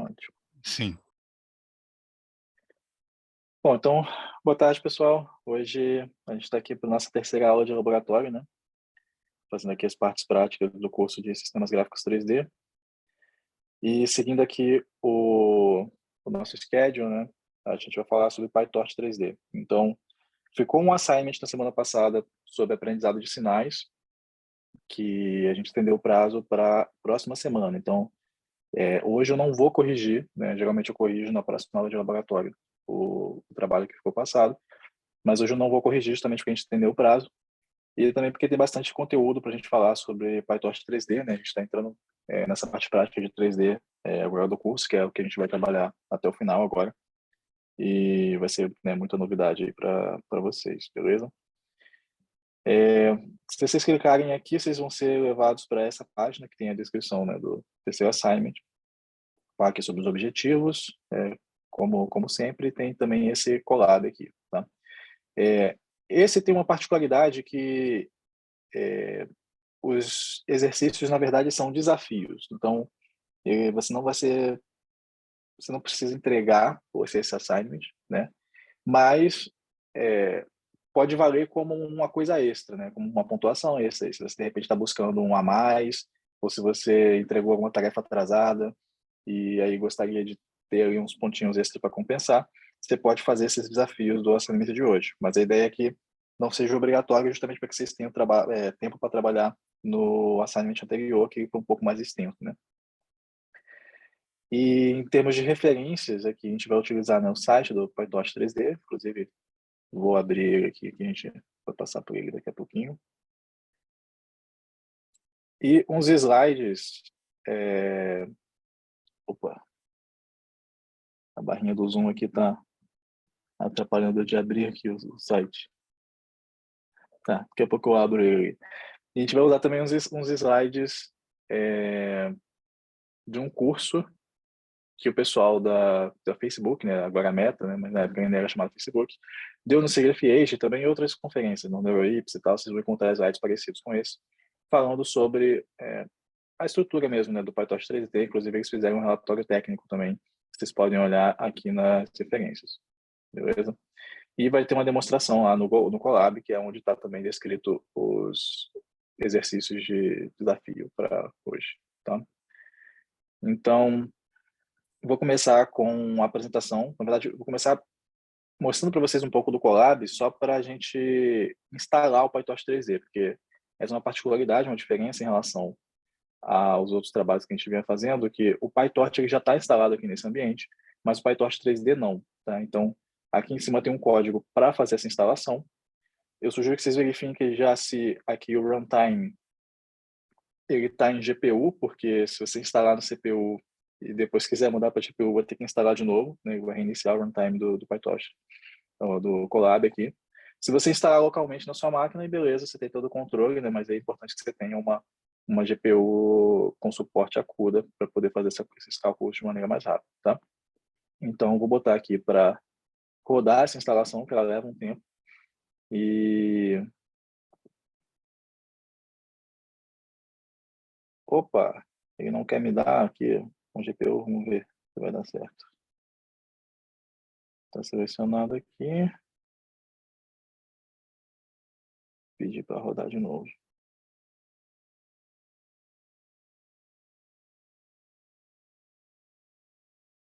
Ótimo. Sim. Bom, então, boa tarde, pessoal. Hoje a gente está aqui para nossa terceira aula de laboratório, né? Fazendo aqui as partes práticas do curso de Sistemas Gráficos 3D. E seguindo aqui o nosso schedule, né? A gente vai falar sobre PyTorch 3D. Então, ficou um assignment na semana passada sobre aprendizado de sinais, que a gente estendeu o prazo para a próxima semana. Então, hoje eu não vou corrigir, né? Geralmente eu corrijo na próxima aula de laboratório o trabalho que ficou passado, mas hoje eu não vou corrigir justamente porque a gente estendeu o prazo e também porque tem bastante conteúdo para a gente falar sobre PyTorch 3D, né? A gente está entrando nessa parte prática de 3D agora do curso, que é o que a gente vai trabalhar até o final agora, e vai ser, né, muita novidade aí para vocês, beleza? Se vocês clicarem aqui, vocês vão ser levados para essa página que tem a descrição, né, do terceiro assignment, fala aqui sobre os objetivos, como sempre, tem também esse colado aqui, tá? Esse tem uma particularidade que os exercícios, na verdade, são desafios. Então, você não vai ser, você não precisa entregar esse assignment, né? Mas pode valer como uma coisa extra, né? Como uma pontuação extra. Se você de repente está buscando um a mais, ou se você entregou alguma tarefa atrasada e aí gostaria de ter aí uns pontinhos extra para compensar, você pode fazer esses desafios do assignment de hoje. Mas a ideia é que não seja obrigatório, justamente para que vocês tenham tempo para trabalhar no assignment anterior, que foi um pouco mais extenso, né? E em termos de referências, aqui a gente vai utilizar, né, o site do PyTorch 3D, inclusive vou abrir ele aqui, que a gente vai passar por ele daqui a pouquinho. E uns slides, opa, a barrinha do Zoom aqui está atrapalhando de abrir aqui o site. Tá, daqui a pouco eu abro ele. E a gente vai usar também uns slides de um curso que o pessoal da Facebook, né, agora a Meta, né, mas na época ainda era chamado Facebook, deu no SIGGRAPH e também em outras conferências, no NeuroIPS e tal, vocês vão encontrar slides parecidos com esse, falando sobre a estrutura mesmo, né, do PyTorch 3D, inclusive eles fizeram um relatório técnico também, que vocês podem olhar aqui nas referências, beleza? E vai ter uma demonstração lá no Colab, que é onde está também descrito os exercícios de desafio para hoje, tá? Então, vou começar com a apresentação. Na verdade, vou começar mostrando para vocês um pouco do Colab, só para a gente instalar o PyTorch 3D, porque essa é uma particularidade, uma diferença em relação aos outros trabalhos que a gente vinha fazendo, que o PyTorch ele já está instalado aqui nesse ambiente, mas o PyTorch 3D não, tá? Então, aqui em cima tem um código para fazer essa instalação. Eu sugiro que vocês verifiquem que já se aqui o runtime ele está em GPU, porque se você instalar no CPU e depois quiser mudar para GPU, vai ter que instalar de novo, né? Vai reiniciar o runtime do PyTorch, então, do Colab aqui. Se você instalar localmente na sua máquina, beleza, você tem todo o controle, né? Mas é importante que você tenha uma GPU com suporte a CUDA para poder fazer esses cálculos de maneira mais rápida, tá? Então, eu vou botar aqui para rodar essa instalação, que ela leva um tempo. E opa, ele não quer me dar aqui um GPU, vamos ver se vai dar certo. Está selecionado aqui. Pedir para rodar de novo.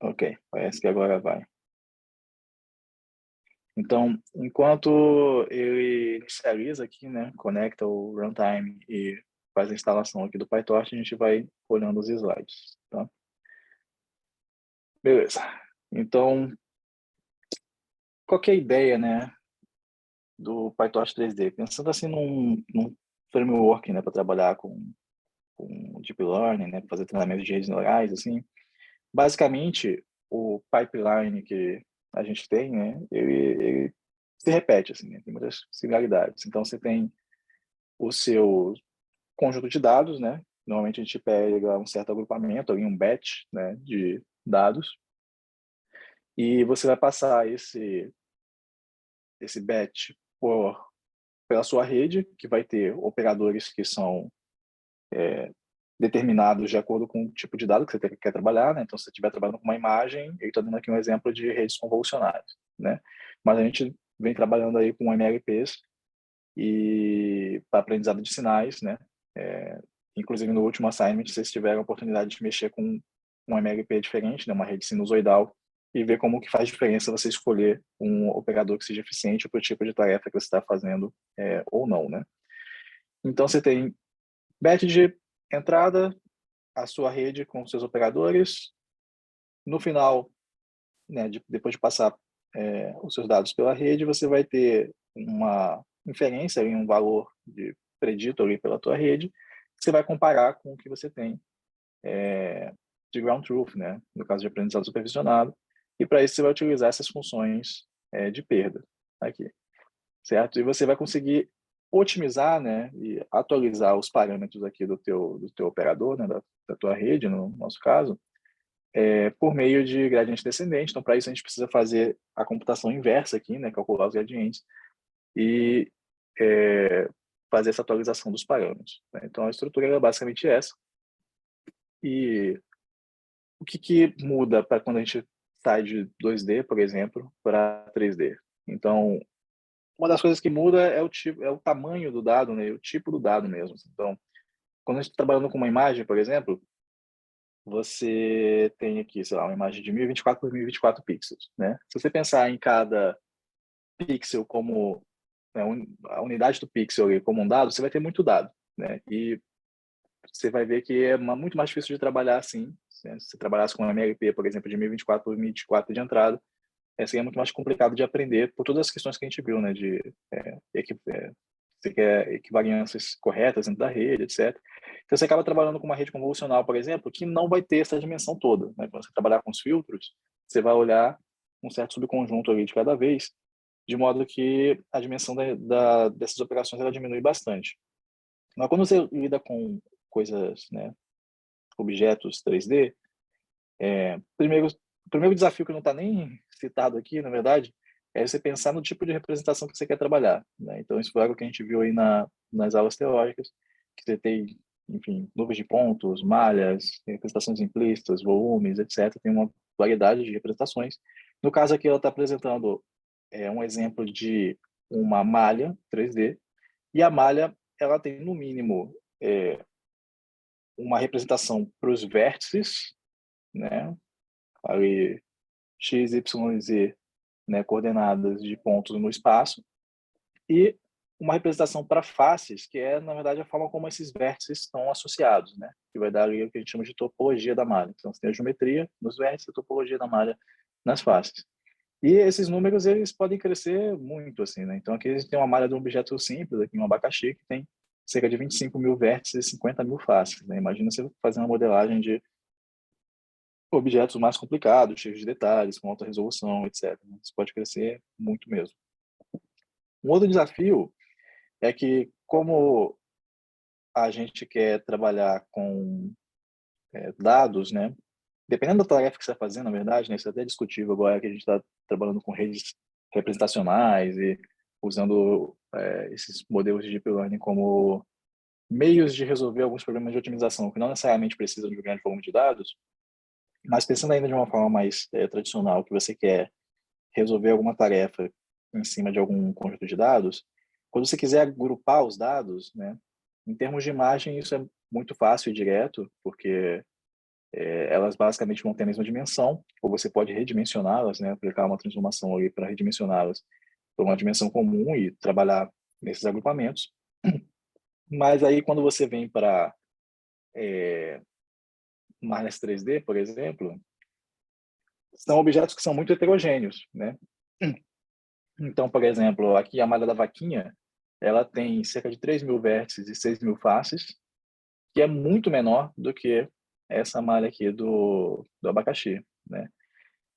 Ok, parece que agora vai. Então, enquanto ele inicializa aqui, né, conecta o runtime e faz a instalação aqui do PyTorch, a gente vai olhando os slides, tá? Beleza. Então, qual que é a ideia, né, do PyTorch 3D? Pensando assim num framework, né, para trabalhar com Deep Learning, né, fazer treinamento de redes neurais, assim. Basicamente, o pipeline que a gente tem, né, ele se repete, assim, né, tem muitas similaridades. Então, você tem o seu conjunto de dados, né, normalmente a gente pega um certo agrupamento, ali um batch, né, de dados, e você vai passar esse batch pela sua rede, que vai ter operadores que são determinados de acordo com o tipo de dado que você quer trabalhar, né? Então, se você estiver trabalhando com uma imagem, eu estou dando aqui um exemplo de redes convolucionais, né? Mas a gente vem trabalhando aí com MLPs e para aprendizado de sinais, né? Inclusive, no último assignment, vocês tiveram a oportunidade de mexer com um MLP diferente, né? Uma rede sinusoidal, e ver como que faz diferença você escolher um operador que seja eficiente para o tipo de tarefa que você está fazendo ou não, né? Então, você tem batch de entrada, a sua rede com seus operadores. No final, né, depois de passar os seus dados pela rede, você vai ter uma inferência em um valor de predito ali pela tua rede, que você vai comparar com o que você tem de ground truth, né, no caso de aprendizado supervisionado, e para isso você vai utilizar essas funções de perda aqui, certo? E você vai conseguir otimizar, né, e atualizar os parâmetros aqui do teu operador, né, da tua rede, no nosso caso, por meio de gradiente descendente. Então, para isso, a gente precisa fazer a computação inversa aqui, né, calcular os gradientes e fazer essa atualização dos parâmetros, né? Então, a estrutura é basicamente essa. E o que muda para quando a gente sai de 2D, por exemplo, para 3D? Então, uma das coisas que muda é o tipo, é o tamanho do dado, né, e o tipo do dado mesmo. Então, quando a gente está trabalhando com uma imagem, por exemplo, você tem aqui, sei lá, uma imagem de 1024 por 1024 pixels, né? Se você pensar em cada pixel como, né, a unidade do pixel ali como um dado, você vai ter muito dado, né? E você vai ver que é muito mais difícil de trabalhar assim. Se você trabalhasse com um MLP, por exemplo, de 1024 por 1024 de entrada, seria muito mais complicado de aprender por todas as questões que a gente viu, né? De você quer equivariâncias corretas dentro da rede, etc. Então, você acaba trabalhando com uma rede convolucional, por exemplo, que não vai ter essa dimensão toda, né? Quando você trabalhar com os filtros, você vai olhar um certo subconjunto ali de cada vez, de modo que a dimensão dessas operações ela diminui bastante. Mas quando você lida com coisas, né, objetos 3D, o primeiro desafio que não está nem citado aqui, na verdade, é você pensar no tipo de representação que você quer trabalhar, né? Então, isso foi algo que a gente viu aí nas aulas teóricas, que você tem, enfim, nuvens de pontos, malhas, representações implícitas, volumes, etc. Tem uma variedade de representações. No caso aqui, ela está apresentando um exemplo de uma malha 3D, e a malha, ela tem, no mínimo, uma representação para os vértices, né? Ali, x, y e z, né, coordenadas de pontos no espaço, e uma representação para faces, que é, na verdade, a forma como esses vértices estão associados, né, que vai dar ali o que a gente chama de topologia da malha. Então, você tem a geometria nos vértices, a topologia da malha nas faces. E esses números, eles podem crescer muito, assim, né? Então, aqui a gente tem uma malha de um objeto simples, aqui um abacaxi, que tem cerca de 25 mil vértices e 50 mil faces, né? Imagina você fazer uma modelagem de objetos mais complicados, cheios de detalhes, com alta resolução, etc. Isso pode crescer muito mesmo. Um outro desafio é que, como a gente quer trabalhar com dados, né? Dependendo da tarefa que você está fazendo, na verdade, né? Isso é até discutível agora que a gente está trabalhando com redes representacionais e usando esses modelos de deep learning como meios de resolver alguns problemas de otimização que não necessariamente precisam de um grande volume de dados, mas pensando ainda de uma forma mais tradicional, que você quer resolver alguma tarefa em cima de algum conjunto de dados, quando você quiser agrupar os dados, né, em termos de imagem, isso é muito fácil e direto, porque elas basicamente vão ter a mesma dimensão, ou você pode redimensioná-las, né, aplicar uma transformação ali para redimensioná-las para uma dimensão comum e trabalhar nesses agrupamentos. Mas aí, quando você vem para malhas 3D, por exemplo, são objetos que são muito heterogêneos, né? Então, por exemplo, aqui a malha da vaquinha, ela tem cerca de 3 mil vértices e 6 mil faces, que é muito menor do que essa malha aqui do abacaxi, né?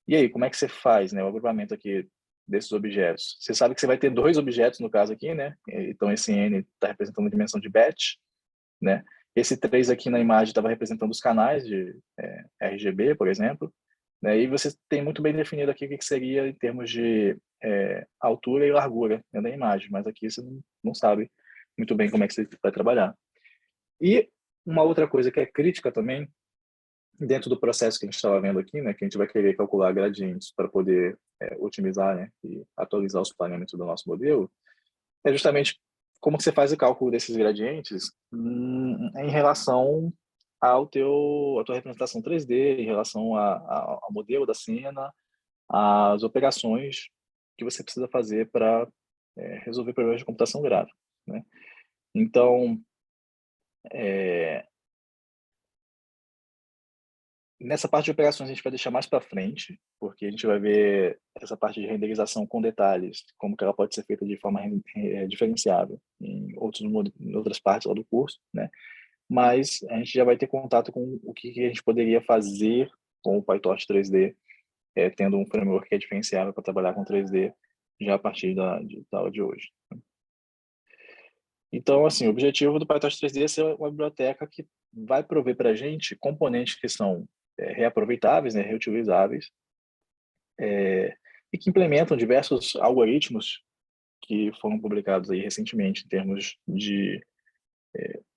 E aí, como é que você faz, né, o agrupamento aqui desses objetos? Você sabe que você vai ter dois objetos no caso aqui, né? Então, esse N está representando a dimensão de batch, né? Esse 3 aqui na imagem estava representando os canais de RGB, por exemplo, né? E você tem muito bem definido aqui o que seria em termos de altura e largura, né, da imagem, mas aqui você não sabe muito bem como é que você vai trabalhar. E uma outra coisa que é crítica também, dentro do processo que a gente estava vendo aqui, né, que a gente vai querer calcular gradientes para poder otimizar, né, e atualizar os parâmetros do nosso modelo, é justamente como que você faz o cálculo desses gradientes em relação à tua representação 3D, em relação ao modelo da cena, às operações que você precisa fazer para resolver problemas de computação gráfica, né? Então, nessa parte de operações a gente vai deixar mais para frente, porque a gente vai ver essa parte de renderização com detalhes, como que ela pode ser feita de forma diferenciável em outras partes lá do curso, né? Mas a gente já vai ter contato com o que a gente poderia fazer com o PyTorch 3D, tendo um framework que é diferenciável para trabalhar com 3D já a partir da aula de hoje. Então, assim, o objetivo do PyTorch 3D é ser uma biblioteca que vai prover para a gente componentes que são reaproveitáveis, né, reutilizáveis, e que implementam diversos algoritmos que foram publicados aí recentemente em termos de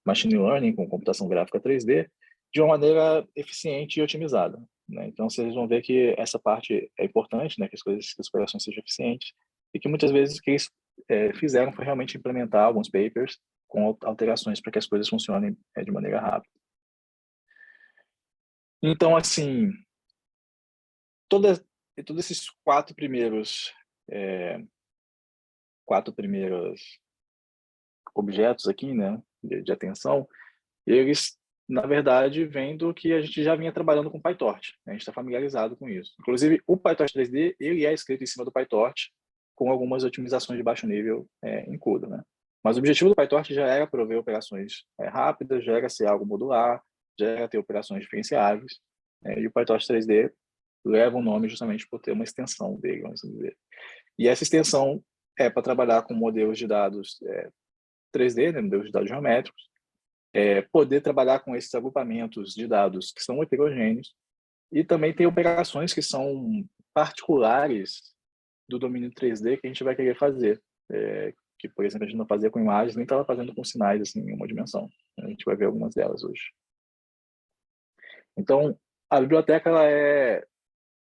machine learning com computação gráfica 3D, de uma maneira eficiente e otimizada, né? Então, vocês vão ver que essa parte é importante, né, que as operações sejam eficientes, e que muitas vezes o que eles fizeram foi realmente implementar alguns papers com alterações para que as coisas funcionem de maneira rápida. Então, assim, todos esses quatro primeiros objetos aqui, né, de atenção, eles, na verdade, vêm do que a gente já vinha trabalhando com PyTorch, né? A gente está familiarizado com isso. Inclusive, o PyTorch 3D, ele é escrito em cima do PyTorch, com algumas otimizações de baixo nível em CUDA, né? Mas o objetivo do PyTorch já era prover operações rápidas, já era ser algo modular, já era ter operações diferenciáveis, e o PyTorch 3D leva o nome justamente por ter uma extensão dele, vamos dizer. E essa extensão é para trabalhar com modelos de dados 3D, né, modelos de dados geométricos, poder trabalhar com esses agrupamentos de dados que são heterogêneos e também tem operações que são particulares do domínio 3D que a gente vai querer fazer, que, por exemplo, a gente não fazia com imagens, nem estava fazendo com sinais assim, em uma dimensão. A gente vai ver algumas delas hoje. Então, a biblioteca ela é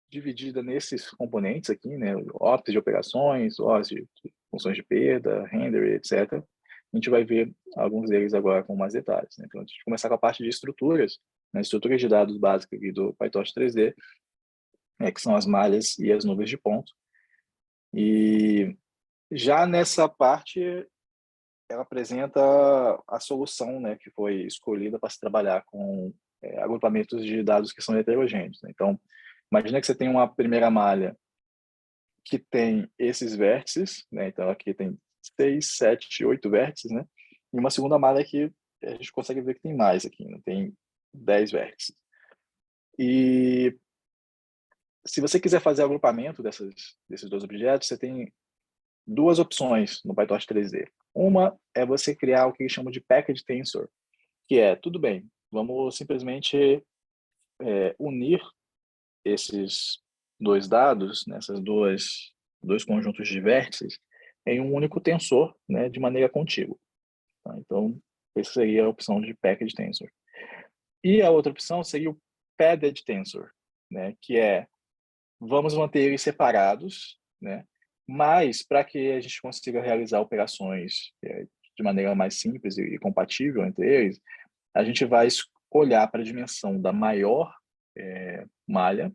dividida nesses componentes aqui, né, OPs de operações, OS de funções de perda, render, etc. A gente vai ver alguns deles agora com mais detalhes, né? Então, a gente começar com a parte de estruturas, né, estruturas de dados básicas aqui do PyTorch 3D, que são as malhas e as nuvens de ponto. E já nessa parte, ela apresenta a solução, né, que foi escolhida para se trabalhar com agrupamentos de dados que são heterogêneos, né? Então, imagina que você tem uma primeira malha que tem esses vértices, né? Então aqui tem 6, 7, 8 vértices, né? E uma segunda malha que a gente consegue ver que tem mais aqui, né? Tem 10 vértices. E se você quiser fazer agrupamento desses dois objetos, você tem duas opções no PyTorch 3D. Uma é você criar o que eles chamam de package tensor, que é, tudo bem, vamos simplesmente unir esses dois dados, nessas dois conjuntos de vértices, em um único tensor, né, de maneira contínua. Tá? Então, essa seria a opção de package tensor. E a outra opção seria o padded tensor, né, que é vamos manter eles separados, né, mas para que a gente consiga realizar operações de maneira mais simples e compatível entre eles, a gente vai olhar para a dimensão da maior malha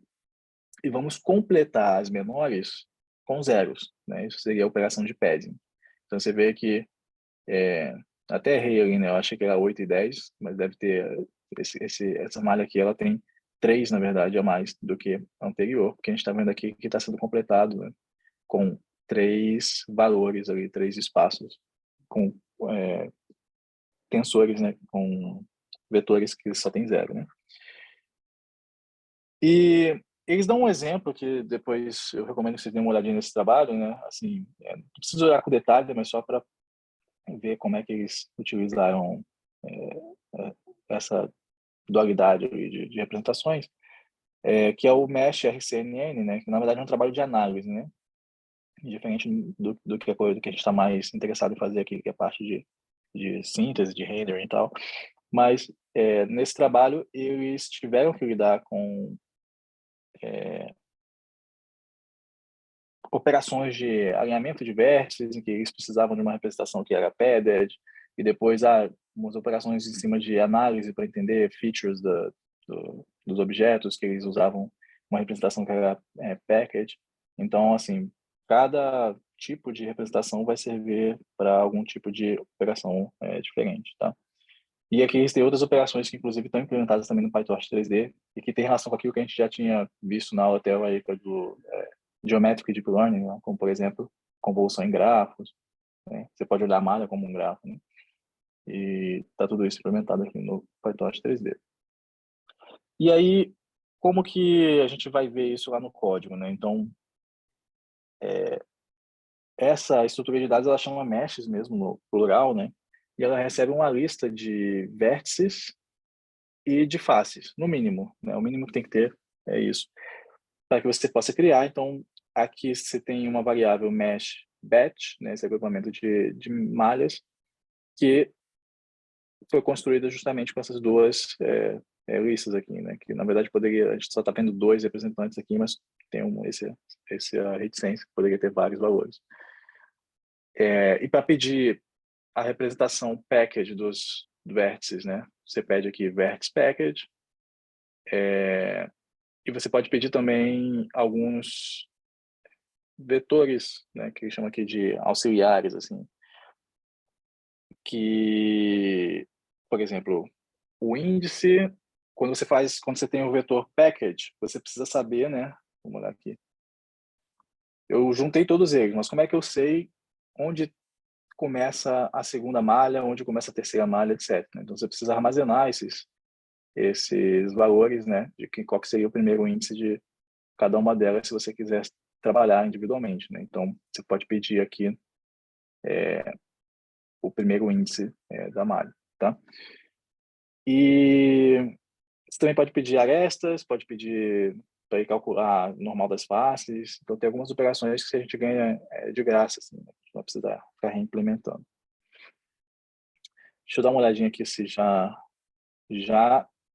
e vamos completar as menores com zeros, né? Isso seria a operação de padding. Então você vê que até errei ali, né? Eu achei que era 8 e 10, mas deve ter essa malha aqui, ela tem 3, na verdade, a mais do que a anterior, porque a gente está vendo aqui que está sendo completado, né, com 3 valores ali, 3 espaços, com tensores, né, com vetores que só tem zero, né? E eles dão um exemplo que depois eu recomendo que vocês deem uma olhadinha nesse trabalho, né? Assim, não preciso olhar com detalhe, mas só para ver como é que eles utilizaram essa dualidade de representações, que é o Mesh RCNN, né? Que na verdade é um trabalho de análise, né? Diferente do que a gente está mais interessado em fazer aqui, que é a parte de síntese, de rendering e tal. Mas nesse trabalho eles tiveram que lidar com operações de alinhamento de vértices, em que eles precisavam de uma representação que era padded, e depois umas operações em cima de análise para entender features dos objetos, que eles usavam uma representação que era package. Então, assim, cada tipo de representação vai servir para algum tipo de operação diferente, tá? E aqui eles têm outras operações que, inclusive, estão implementadas também no PyTorch 3D e que tem relação com aquilo que a gente já tinha visto na aula teórica do Geometric Deep Learning, né? Como, por exemplo, convolução em grafos. Né? Você pode olhar a malha como um grafo. Né? E está tudo isso implementado aqui no PyTorch 3D. E aí, como que a gente vai ver isso lá no código? Né? Então, essa estrutura de dados ela chama meshes mesmo, no plural, né? E ela recebe uma lista de vértices e de faces, no mínimo. Né? O mínimo que tem que ter é isso, para que você possa criar. Então, aqui você tem uma variável mesh batch, né? Esse agrupamento de malhas, que foi construída justamente com essas duas listas aqui, né? Que, na verdade, a gente só está tendo dois representantes aqui, mas tem esse reticência, que poderia ter vários valores. E para pedir a representação package dos vértices, né? Você pede aqui vértice package, e você pode pedir também alguns vetores, né? Que chama aqui de auxiliares, assim, que, por exemplo, o índice, quando você tem o vetor package, você precisa saber, né? Vamos olhar aqui. Eu juntei todos eles, mas como é que eu sei onde começa a segunda malha, onde começa a terceira malha, etc. Então você precisa armazenar esses valores, né? De qual que seria o primeiro índice de cada uma delas, se você quiser trabalhar individualmente, né? Então você pode pedir aqui o primeiro índice da malha, tá? E você também pode pedir arestas, pode pedir para ir calcular normal das faces. Então, tem algumas operações que a gente ganha de graça, assim, né? Não precisa ficar reimplementando. Deixa eu dar uma olhadinha aqui se já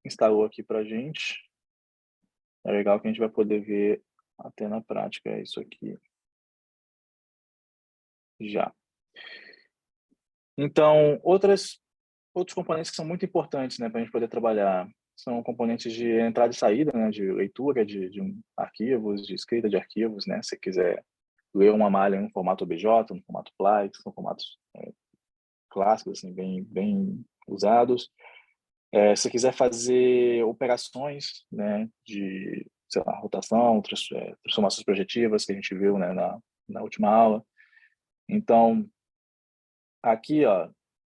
instalou aqui para a gente. É legal que a gente vai poder ver até na prática isso aqui. Já. Então, outros componentes que são muito importantes, né, para a gente poder trabalhar são componentes de entrada e saída, né, de leitura de arquivos, de escrita de arquivos, né, se quiser ler uma malha no formato OBJ, no formato PLY, que são formatos clássicos, assim, bem usados. Se quiser fazer operações, né, de, sei lá, rotação, transformações projetivas que a gente viu, né, na última aula. Então, aqui, ó,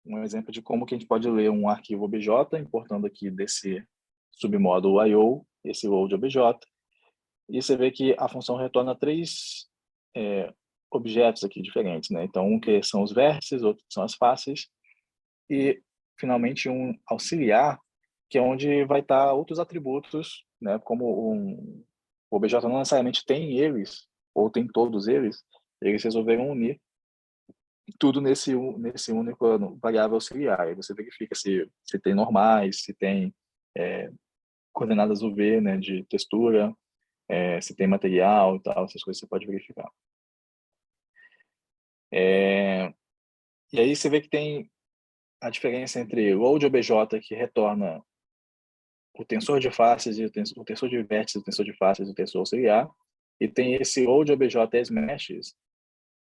um exemplo de como que a gente pode ler um arquivo OBJ, importando aqui desse submódulo I/O, esse load OBJ, e você vê que a função retorna três objetos aqui diferentes, né? Então, um que são os vértices, outro que são as faces, e, finalmente, um auxiliar, que é onde vai estar outros atributos, né? Como o OBJ não necessariamente tem eles, ou tem todos eles, eles resolveram unir tudo nesse único variável auxiliar. Aí você verifica se tem normais, se tem coordenadas UV, né, de textura, se tem material e tal, essas coisas você pode verificar. E aí você vê que tem a diferença entre o load OBJ, que retorna o tensor de faces, e o tensor de vértices, o tensor de faces e o tensor auxiliar, e tem esse load OBJ as meshes,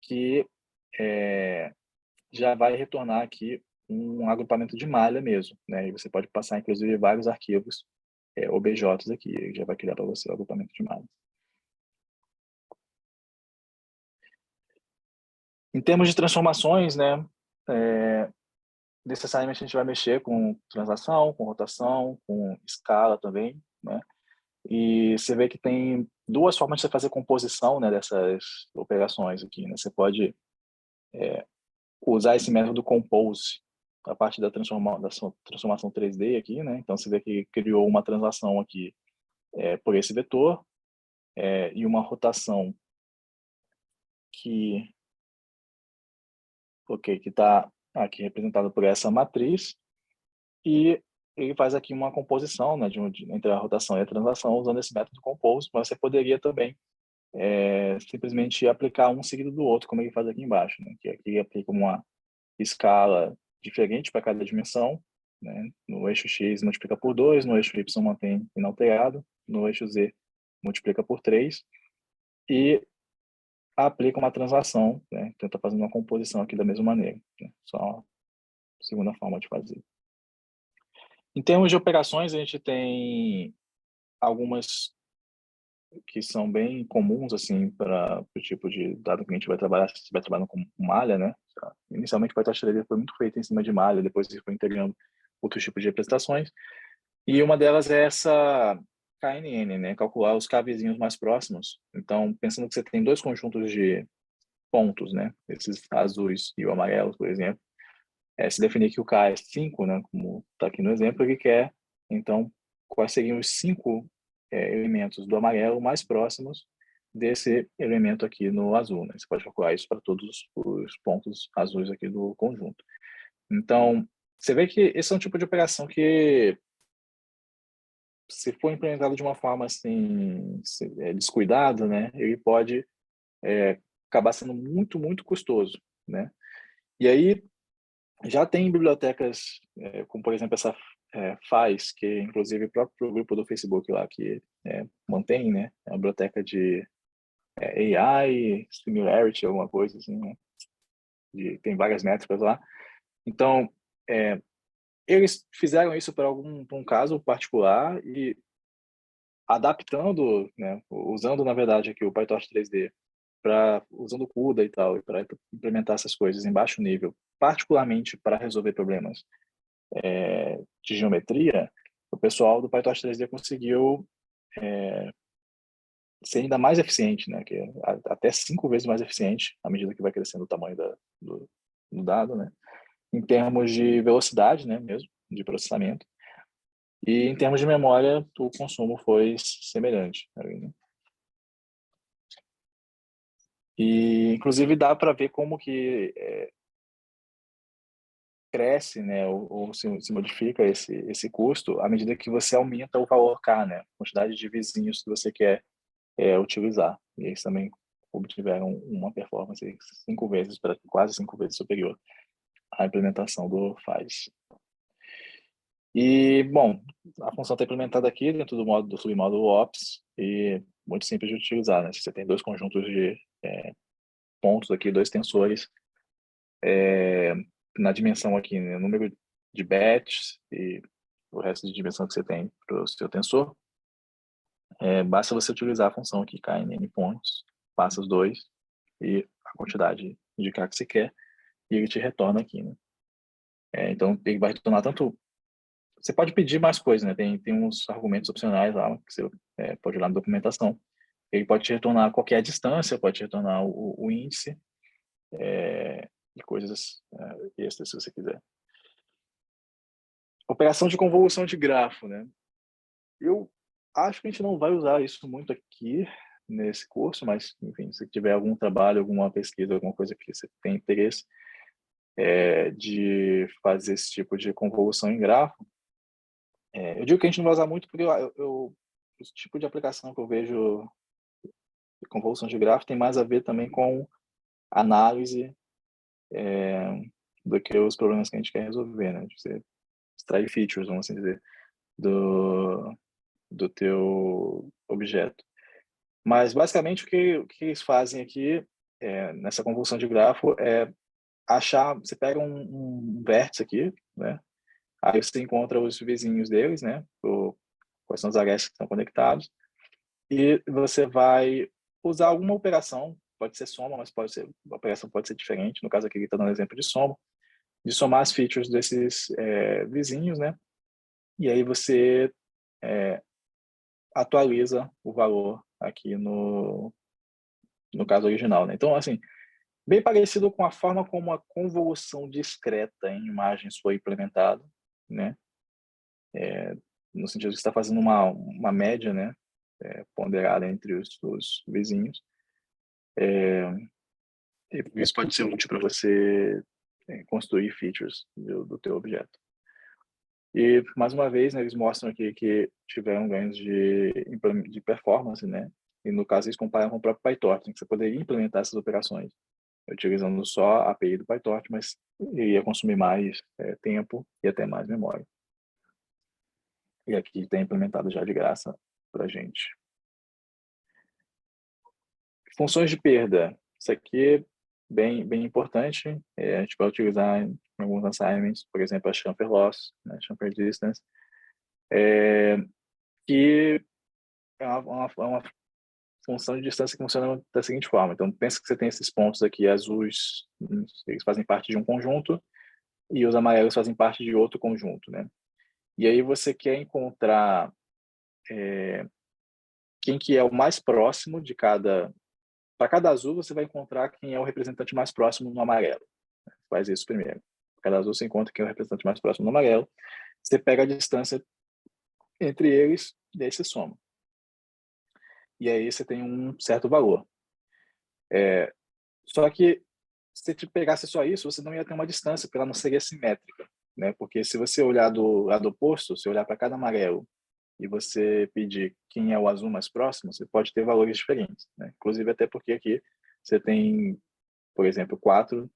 que já vai retornar aqui um agrupamento de malha mesmo, né? E você pode passar, inclusive, vários arquivos OBJs aqui, ele já vai criar para você o agrupamento de malhas. Em termos de transformações, né? Necessariamente a gente vai mexer com translação, com rotação, com escala também, né? E você vê que tem duas formas de você fazer composição, né, dessas operações aqui, né? Você pode usar esse método compose a partir da transformação 3D aqui, né? Então você vê que criou uma translação aqui por esse vetor e uma rotação que está aqui representada por essa matriz, e ele faz aqui uma composição, né, entre a rotação e a translação usando esse método compose, mas você poderia também simplesmente aplicar um seguido do outro, como ele faz aqui embaixo, né, que aqui ele aplica uma escala diferente para cada dimensão, né, no eixo X multiplica por 2, no eixo Y mantém inalterado, no eixo Z multiplica por 3 e aplica uma translação, né, então está fazendo uma composição aqui da mesma maneira, né, só a segunda forma de fazer. Em termos de operações, a gente tem algumas que são bem comuns assim para o tipo de dado que a gente vai trabalhar, se estiver trabalhando com malha, né? Inicialmente o Python 3D foi muito feito em cima de malha, depois ele foi integrando outros tipos de representações, e uma delas é essa KNN, né? Calcular os kvizinhos mais próximos. Então, pensando que você tem dois conjuntos de pontos, né? Esses azuis e o amarelo, por exemplo, se definir que o K é 5, né? Como está aqui no exemplo, ele quer, então, quais seriam os 5 elementos do amarelo mais próximos desse elemento aqui no azul, né? Você pode calcular isso para todos os pontos azuis aqui do conjunto. Então, você vê que esse é um tipo de operação que, se for implementado de uma forma assim, descuidada, né? Ele pode acabar sendo muito, muito custoso, né? E aí, já tem bibliotecas, como por exemplo essa FAIS, que inclusive o próprio grupo do Facebook lá que mantém, né? É uma biblioteca de AI, Similarity, alguma coisa assim, né? Tem várias métricas lá. Então, eles fizeram isso para um caso particular e adaptando, né? Usando, na verdade, aqui o PyTorch 3D, usando o CUDA e tal, para implementar essas coisas em baixo nível, particularmente para resolver problemas de geometria, o pessoal do PyTorch 3D conseguiu ser ainda mais eficiente, né? Que até 5 vezes mais eficiente à medida que vai crescendo o tamanho do dado, né? Em termos de velocidade, né? Mesmo de processamento, e em termos de memória, o consumo foi semelhante, né? E inclusive dá para ver como que cresce, né, ou se modifica esse custo à medida que você aumenta o valor K, né, a quantidade de vizinhos que você quer utilizar. E eles também obtiveram uma performance 5 vezes, quase 5 vezes superior à implementação do FAIS. E, bom, a função está implementada aqui dentro do submódulo Ops e muito simples de utilizar, né? Se você tem dois conjuntos de pontos aqui, dois tensores, na dimensão aqui, né, número de batches e o resto de dimensão que você tem para o seu tensor, basta você utilizar a função aqui, knn points, passa os dois e a quantidade de K que você quer, e ele te retorna aqui, né? Então, ele vai retornar tanto... Você pode pedir mais coisas, né? Tem uns argumentos opcionais lá que você pode ir lá na documentação. Ele pode te retornar qualquer distância, pode te retornar o índice e coisas extras, se você quiser. Operação de convolução de grafo, né? Eu acho que a gente não vai usar isso muito aqui nesse curso, mas, enfim, se tiver algum trabalho, alguma pesquisa, alguma coisa que você tem interesse de fazer esse tipo de convolução em grafo, eu digo que a gente não vai usar muito porque esse tipo de aplicação que eu vejo de convolução de grafo tem mais a ver também com análise do que os problemas que a gente quer resolver, né? De você extrair features, vamos assim dizer, do teu objeto. Mas, basicamente, o que eles fazem aqui, nessa convolução de grafo, é achar... Você pega um vértice aqui, né? Aí você encontra os vizinhos deles, né? Quais são os arestas que estão conectados. E você vai usar alguma operação, pode ser soma, mas a operação pode ser diferente. No caso aqui, ele está dando exemplo de somar as features desses vizinhos, né? E aí você atualiza o valor aqui no caso original, né? Então, assim, bem parecido com a forma como a convolução discreta em imagens foi implementada, né? No sentido de que você está fazendo uma média, né? Ponderada entre os vizinhos. E isso pode ser útil para você construir features do teu objeto. E, mais uma vez, né, eles mostram aqui que tiveram ganhos de performance, né? E, no caso, eles comparam com o próprio PyTorch, que você poderia implementar essas operações utilizando só a API do PyTorch, mas iria consumir mais tempo e até mais memória. E aqui está implementado já de graça para a gente. Funções de perda. Isso aqui é bem importante. A gente vai utilizar em alguns assignments, por exemplo, a chamfer loss, né, chamfer distance, que é uma função de distância que funciona da seguinte forma. Então, pensa que você tem esses pontos aqui azuis, eles fazem parte de um conjunto, e os amarelos fazem parte de outro conjunto, né? E aí você quer encontrar quem que é o mais próximo de cada... Para cada azul, você vai encontrar quem é o representante mais próximo no amarelo. Faz isso primeiro. Para cada azul, você encontra quem é o representante mais próximo no amarelo. Você pega a distância entre eles e aí você soma. E aí você tem um certo valor. Só que se você pegasse só isso, você não ia ter uma distância, porque ela não seria simétrica, né? Porque se você olhar do lado oposto, se olhar para cada amarelo e você pedir quem é o azul mais próximo, você pode ter valores diferentes, né? Inclusive até porque aqui você tem, por exemplo, 4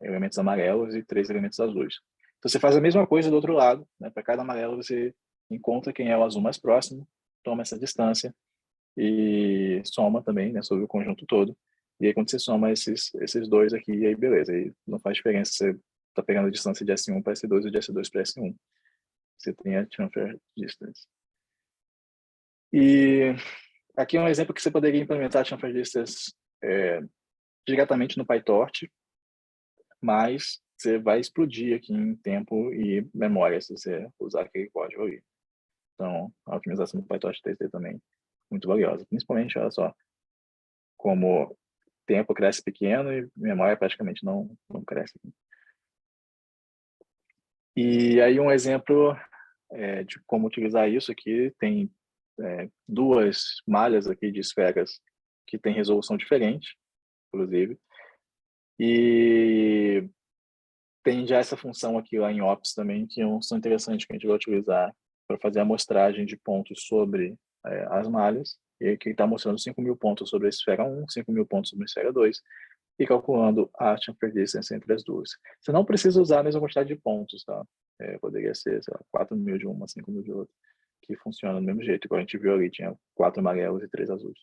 elementos amarelos e 3 elementos azuis. Então você faz a mesma coisa do outro lado, né? Para cada amarelo você encontra quem é o azul mais próximo, toma essa distância e soma também, né, sobre o conjunto todo. E aí quando você soma esses dois aqui, aí beleza, aí não faz diferença se você está pegando a distância de S1 para S2 ou de S2 para S1. Você tem a transfer distance. E aqui é um exemplo que você poderia implementar a transfer distance diretamente no PyTorch, mas você vai explodir aqui em tempo e memória se você usar aquele código ali. Então, a otimização do PyTorch 3D também muito valiosa. Principalmente, olha só, como tempo cresce pequeno e memória praticamente não cresce. E aí um exemplo de como utilizar isso aqui, tem duas malhas aqui de esferas que tem resolução diferente, inclusive, e tem já essa função aqui lá em Ops também, que é uma função interessante que a gente vai utilizar para fazer a amostragem de pontos sobre as malhas, e aqui está mostrando 5.000 pontos sobre a esfera 1, 5.000 pontos sobre a esfera 2, e calculando a transfer distance entre as duas. Você não precisa usar a mesma quantidade de pontos, tá? Poderia ser, sei lá, 4.000 de uma, 5.000 de outra, que funciona do mesmo jeito, igual a gente viu ali, tinha 4 amarelos e 3 azuis.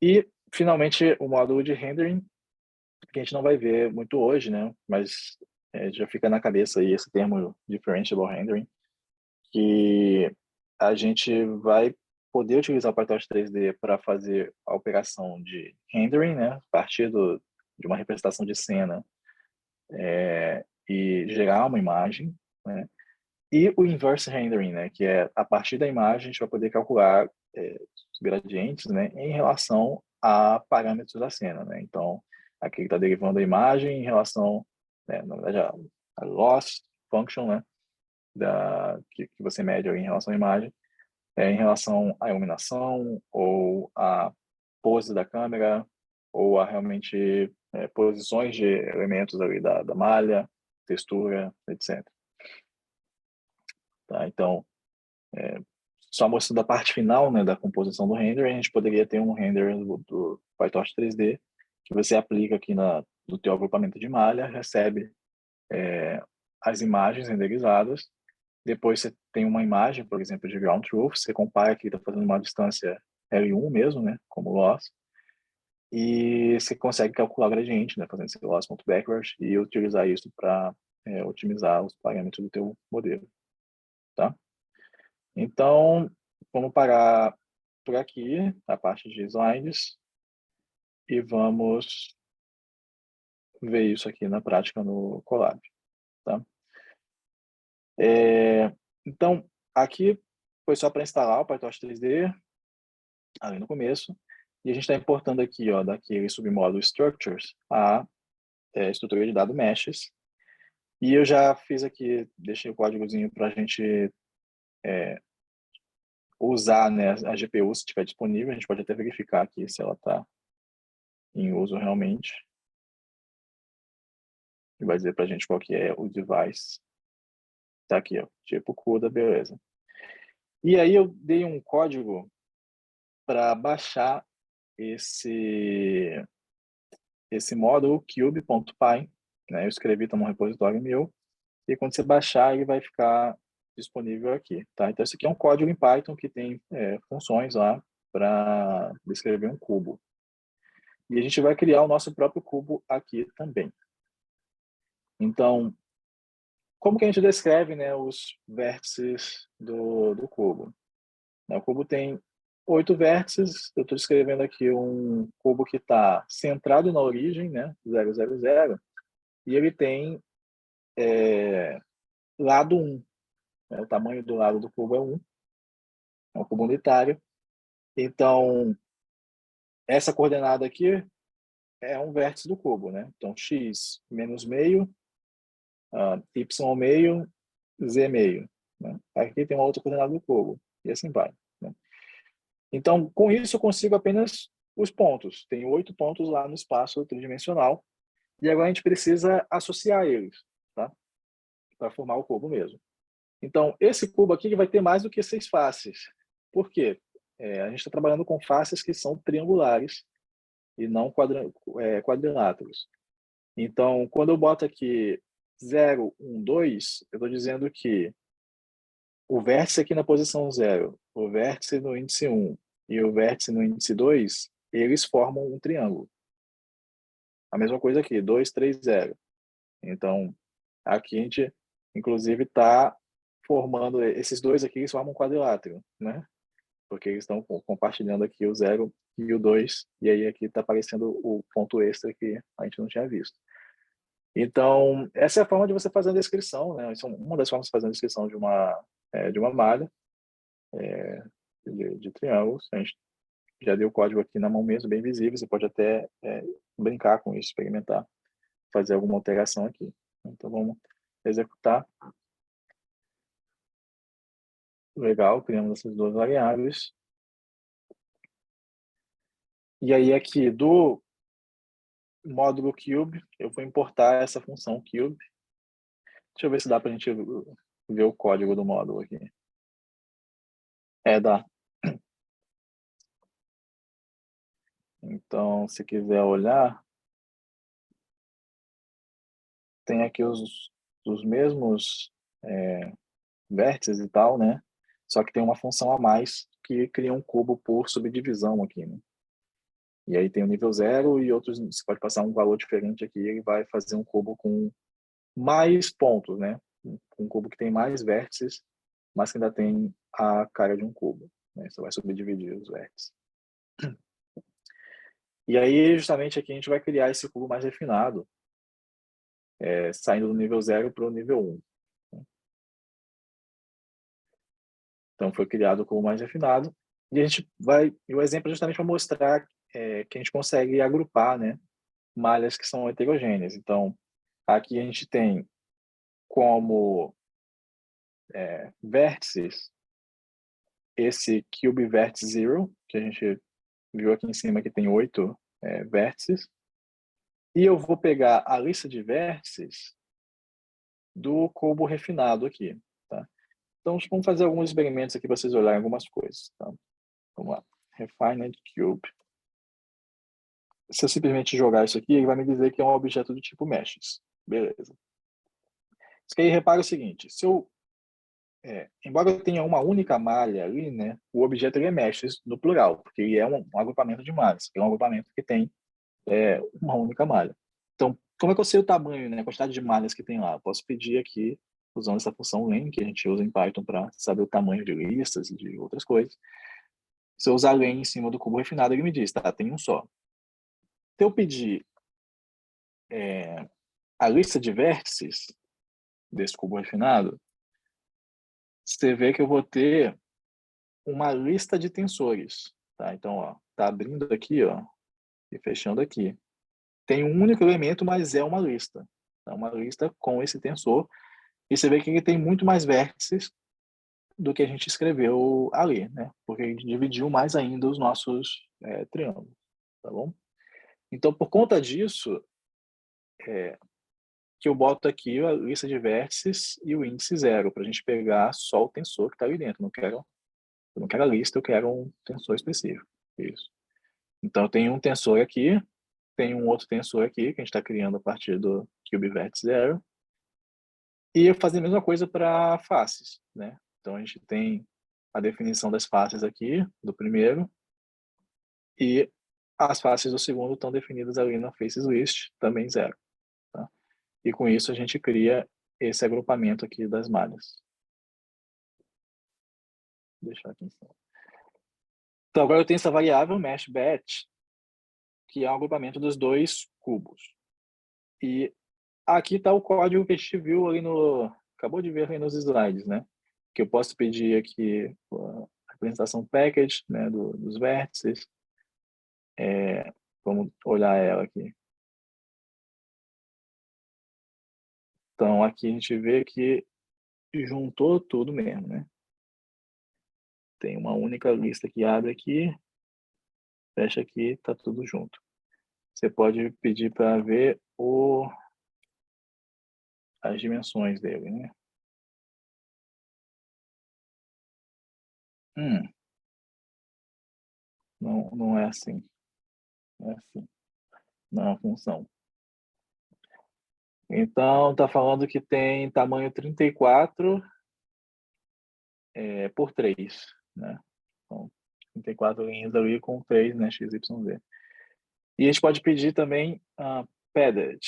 E, finalmente, o módulo de rendering, que a gente não vai ver muito hoje, né? Mas já fica na cabeça aí esse termo differentiable rendering, que a gente vai poder utilizar o PyTorch 3D para fazer a operação de rendering, né? A partir de uma representação de cena e gerar uma imagem, né? E o inverse rendering, né? Que é a partir da imagem a gente vai poder calcular os gradientes, né? Em relação a parâmetros da cena, né? Então, aqui está derivando a imagem em relação, né? Na verdade, a loss function, né? Que você mede em relação à imagem, em relação à iluminação ou à pose da câmera ou a realmente posições de elementos ali da malha, textura, etc. Tá? Então, só mostrando a parte final, né, da composição do render, a gente poderia ter um render do PyTorch 3D que você aplica aqui no teu agrupamento de malha, recebe as imagens renderizadas. Depois você tem uma imagem, por exemplo, de ground truth, você compara aqui, está fazendo uma distância L1 mesmo, né, como loss, e você consegue calcular o gradiente, né, fazendo esse loss.backward e utilizar isso para otimizar os parâmetros do teu modelo, tá? Então, vamos parar por aqui, a parte de slides, e vamos ver isso aqui na prática no Colab, tá? Então, aqui foi só para instalar o PyTorch 3D, ali no começo, e a gente está importando aqui, ó, daquele submódulo Structures, a estrutura de dado Meshes, e eu já fiz aqui, deixei o códigozinho para a gente usar, né, a GPU se estiver disponível, a gente pode até verificar aqui se ela está em uso realmente, e vai dizer para a gente qual que é o device Tá aqui, ó, tipo CUDA, beleza. E aí eu dei um código para baixar esse módulo cube.py, né? Eu escrevi, tá no repositório meu, e quando você baixar, ele vai ficar disponível aqui, tá? Então, esse aqui é um código em Python que tem funções lá para descrever um cubo. E a gente vai criar o nosso próprio cubo aqui também. Então, como que a gente descreve, né, os vértices do cubo? O cubo tem 8 vértices. Eu estou descrevendo aqui um cubo que está centrado na origem, né, 0, 0, 0, e ele tem lado 1. Né, o tamanho do lado do cubo é 1, é um cubo unitário. Então, essa coordenada aqui é um vértice do cubo, né? Então, x menos meio, y meio, z meio. Né? Aqui tem uma outra coordenada do cubo, e assim vai. Né? Então, com isso, eu consigo apenas os pontos. Tem 8 pontos lá no espaço tridimensional, e agora a gente precisa associar eles, tá? Para formar o cubo mesmo. Então, esse cubo aqui vai ter mais do que 6 faces. Por quê? A gente está trabalhando com faces que são triangulares e não quadriláteros. Então, quando eu boto aqui 0, 1, 2, eu estou dizendo que o vértice aqui na posição 0, o vértice no índice 1 e o vértice no índice 2, eles formam um triângulo. A mesma coisa aqui, 2, 3, 0. Então, aqui a gente, inclusive, está formando, esses dois aqui, eles formam um quadrilátero, né? Porque eles estão compartilhando aqui o 0 e o 2, e aí aqui está aparecendo o ponto extra que a gente não tinha visto. Então, essa é a forma de você fazer a descrição, né? Isso é uma das formas de fazer a descrição de uma malha de triângulos. A gente já deu o código aqui na mão mesmo, bem visível. Você pode até brincar com isso, experimentar, fazer alguma alteração aqui. Então, vamos executar. Legal, criamos essas duas variáveis. E aí, aqui do módulo cube, eu vou importar essa função cube. Deixa eu ver se dá para a gente ver o código do módulo aqui. Dá. Então, se quiser olhar, tem aqui os mesmos vértices e tal, né? Só que tem uma função a mais que cria um cubo por subdivisão aqui, né? E aí tem o nível 0 e outros, você pode passar um valor diferente aqui, ele vai fazer um cubo com mais pontos, né? Um cubo que tem mais vértices, mas que ainda tem a cara de um cubo, né? Você vai subdividir os vértices. E aí, justamente aqui, a gente vai criar esse cubo mais refinado, saindo do nível 0 para o nível 1. Então, foi criado o cubo mais refinado. E a gente vai... E o exemplo é justamente para mostrar que a gente consegue agrupar, né, malhas que são heterogêneas. Então, aqui a gente tem como vértices esse cube vértice 0, que a gente viu aqui em cima que tem 8 vértices. E eu vou pegar a lista de vértices do cubo refinado aqui, tá? Então, vamos fazer alguns experimentos aqui para vocês olharem algumas coisas, tá? Vamos lá. Refined Cube. Se eu simplesmente jogar isso aqui, ele vai me dizer que é um objeto do tipo meshes. Beleza. Isso que aí repara o seguinte, se eu embora eu tenha uma única malha ali, né, o objeto ele é meshes no plural, porque ele é um agrupamento de malhas, é um agrupamento que tem uma única malha. Então, como é que eu sei o tamanho, né, a quantidade de malhas que tem lá? Eu posso pedir aqui, usando essa função len, que a gente usa em Python para saber o tamanho de listas e de outras coisas. Se eu usar len em cima do cubo refinado, ele me diz, tá, tem um só. Se eu pedir a lista de vértices desse cubo refinado, você vê que eu vou ter uma lista de tensores, tá? Então, ó, tá abrindo aqui, ó, e fechando aqui. Tem um único elemento, mas é uma lista. É uma lista com esse tensor. E você vê que ele tem muito mais vértices do que a gente escreveu ali, né? Porque a gente dividiu mais ainda os nossos triângulos, tá bom? Então, por conta disso, que eu boto aqui a lista de vértices e o índice 0, para a gente pegar só o tensor que está ali dentro. Eu não quero a lista, eu quero um tensor específico. Isso. Então, eu tenho um tensor aqui, tem um outro tensor aqui, que a gente está criando a partir do CubeVert 0. E eu fazer a mesma coisa para faces, né? Então, a gente tem a definição das faces aqui, do primeiro, e as faces do segundo estão definidas ali na Faces List, também 0. Tá? E com isso, a gente cria esse agrupamento aqui das malhas. Vou deixar aqui em cima. Então, agora eu tenho essa variável meshBet, que é o agrupamento dos dois cubos. E aqui está o código que a gente viu ali acabou de ver ali nos slides, né? Que eu posso pedir aqui a representação package, né, dos vértices. Vamos olhar ela aqui. Então, aqui a gente vê que juntou tudo mesmo, né? Tem uma única lista que abre aqui, fecha aqui, tá tudo junto. Você pode pedir para ver as dimensões dele, né? Não é assim. Não é assim. Não é uma função. Então, está falando que tem tamanho 34 por 3, né? Então, 34 linhas ali com 3, né? X, Y, Z. E a gente pode pedir também padded.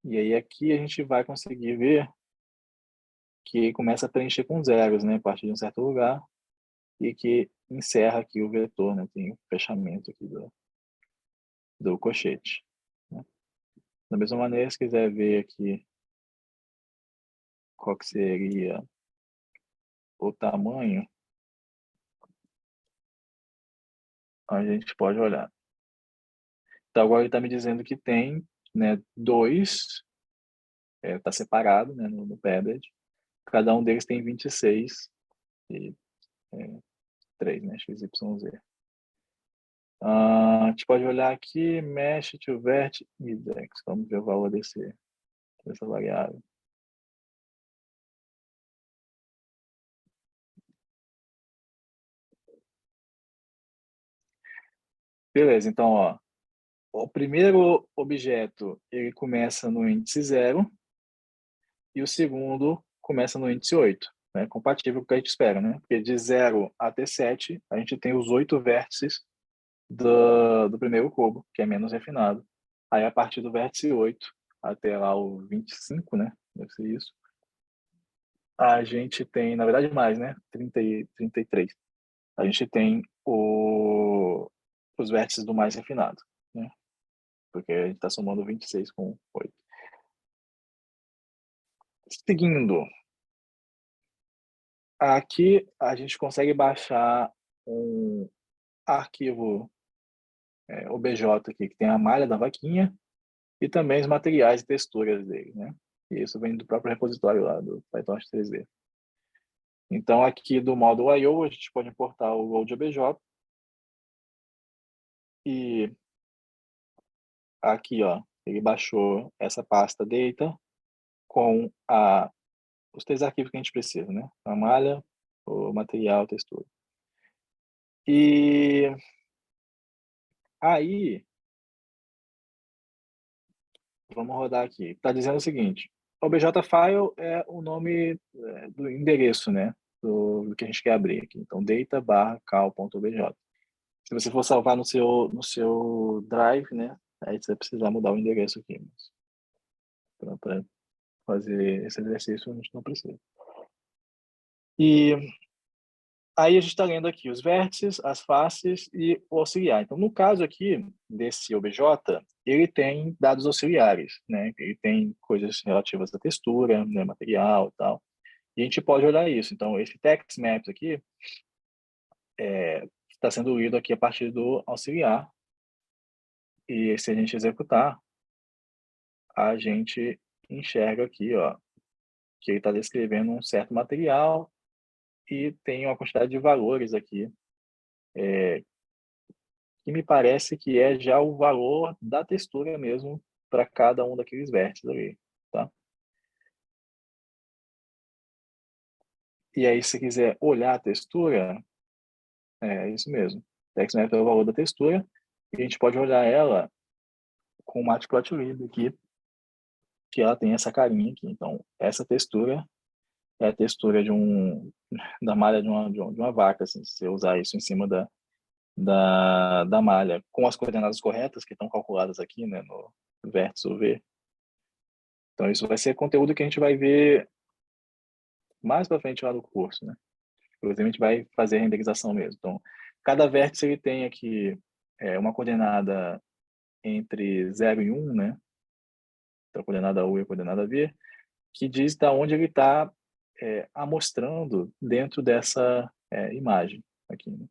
E aí aqui a gente vai conseguir ver que começa a preencher com zeros, né? A partir de um certo lugar. E que encerra aqui o vetor, né? Tem o fechamento aqui do cochete. Né? Da mesma maneira, se quiser ver aqui qual que seria o tamanho, a gente pode olhar. Então, agora ele está me dizendo que tem, né, 2, está separado, né, no padded. Cada um deles tem 26 e 3, né, x, y, z. A gente pode olhar aqui, mesh to vert index. Vamos ver o valor dessa variável. Beleza, então, ó, o primeiro objeto ele começa no índice 0 e o segundo começa no índice 8, né? Compatível com o que a gente espera, né? Porque de 0 até 7, a gente tem os 8 vértices do primeiro cubo, que é menos refinado. Aí, a partir do vértice 8 até lá o 25, né? Deve ser isso. A gente tem, na verdade, mais, né? 30 e 33. A gente tem os vértices do mais refinado, né? Porque a gente está somando 26 com 8. Seguindo, aqui a gente consegue baixar um arquivo OBJ aqui, que tem a malha da vaquinha e também os materiais e texturas dele, né? E isso vem do próprio repositório lá do PyTorch 3D. Então, aqui do módulo I/O, a gente pode importar o load.obj e aqui, ó, ele baixou essa pasta data com os 3 arquivos que a gente precisa, né? A malha, o material, a textura. E aí, vamos rodar aqui. Está dizendo o seguinte: obj-file é o nome do endereço, né? Do que a gente quer abrir aqui. Então, data/cal.obj. Se você for salvar no seu drive, né? Aí você vai precisar mudar o endereço aqui. Para fazer esse exercício, a gente não precisa. E aí a gente está lendo aqui os vértices, as faces e o auxiliar. Então, no caso aqui desse OBJ, ele tem dados auxiliares, né? Ele tem coisas relativas à textura, né? Material e tal. E a gente pode olhar isso. Então, esse text maps aqui está sendo lido aqui a partir do auxiliar. E se a gente executar, a gente enxerga aqui, ó, que ele está descrevendo um certo material e tem uma quantidade de valores aqui, que me parece que é já o valor da textura mesmo para cada um daqueles vértices ali, tá? E aí, se quiser olhar a textura, é isso mesmo. TextMap é o valor da textura, e a gente pode olhar ela com o Matplotlib aqui, que ela tem essa carinha aqui. Então, essa textura é a textura da malha de uma vaca, assim, se você usar isso em cima da malha, com as coordenadas corretas, que estão calculadas aqui, né, no vértice UV. Então, isso vai ser conteúdo que a gente vai ver mais para frente lá no curso, né? Inclusive, a gente vai fazer a renderização mesmo. Então, cada vértice ele tem aqui uma coordenada entre 0 e 1, né? Então, a coordenada U e a coordenada V, que diz da onde ele está amostrando dentro dessa imagem aqui, né?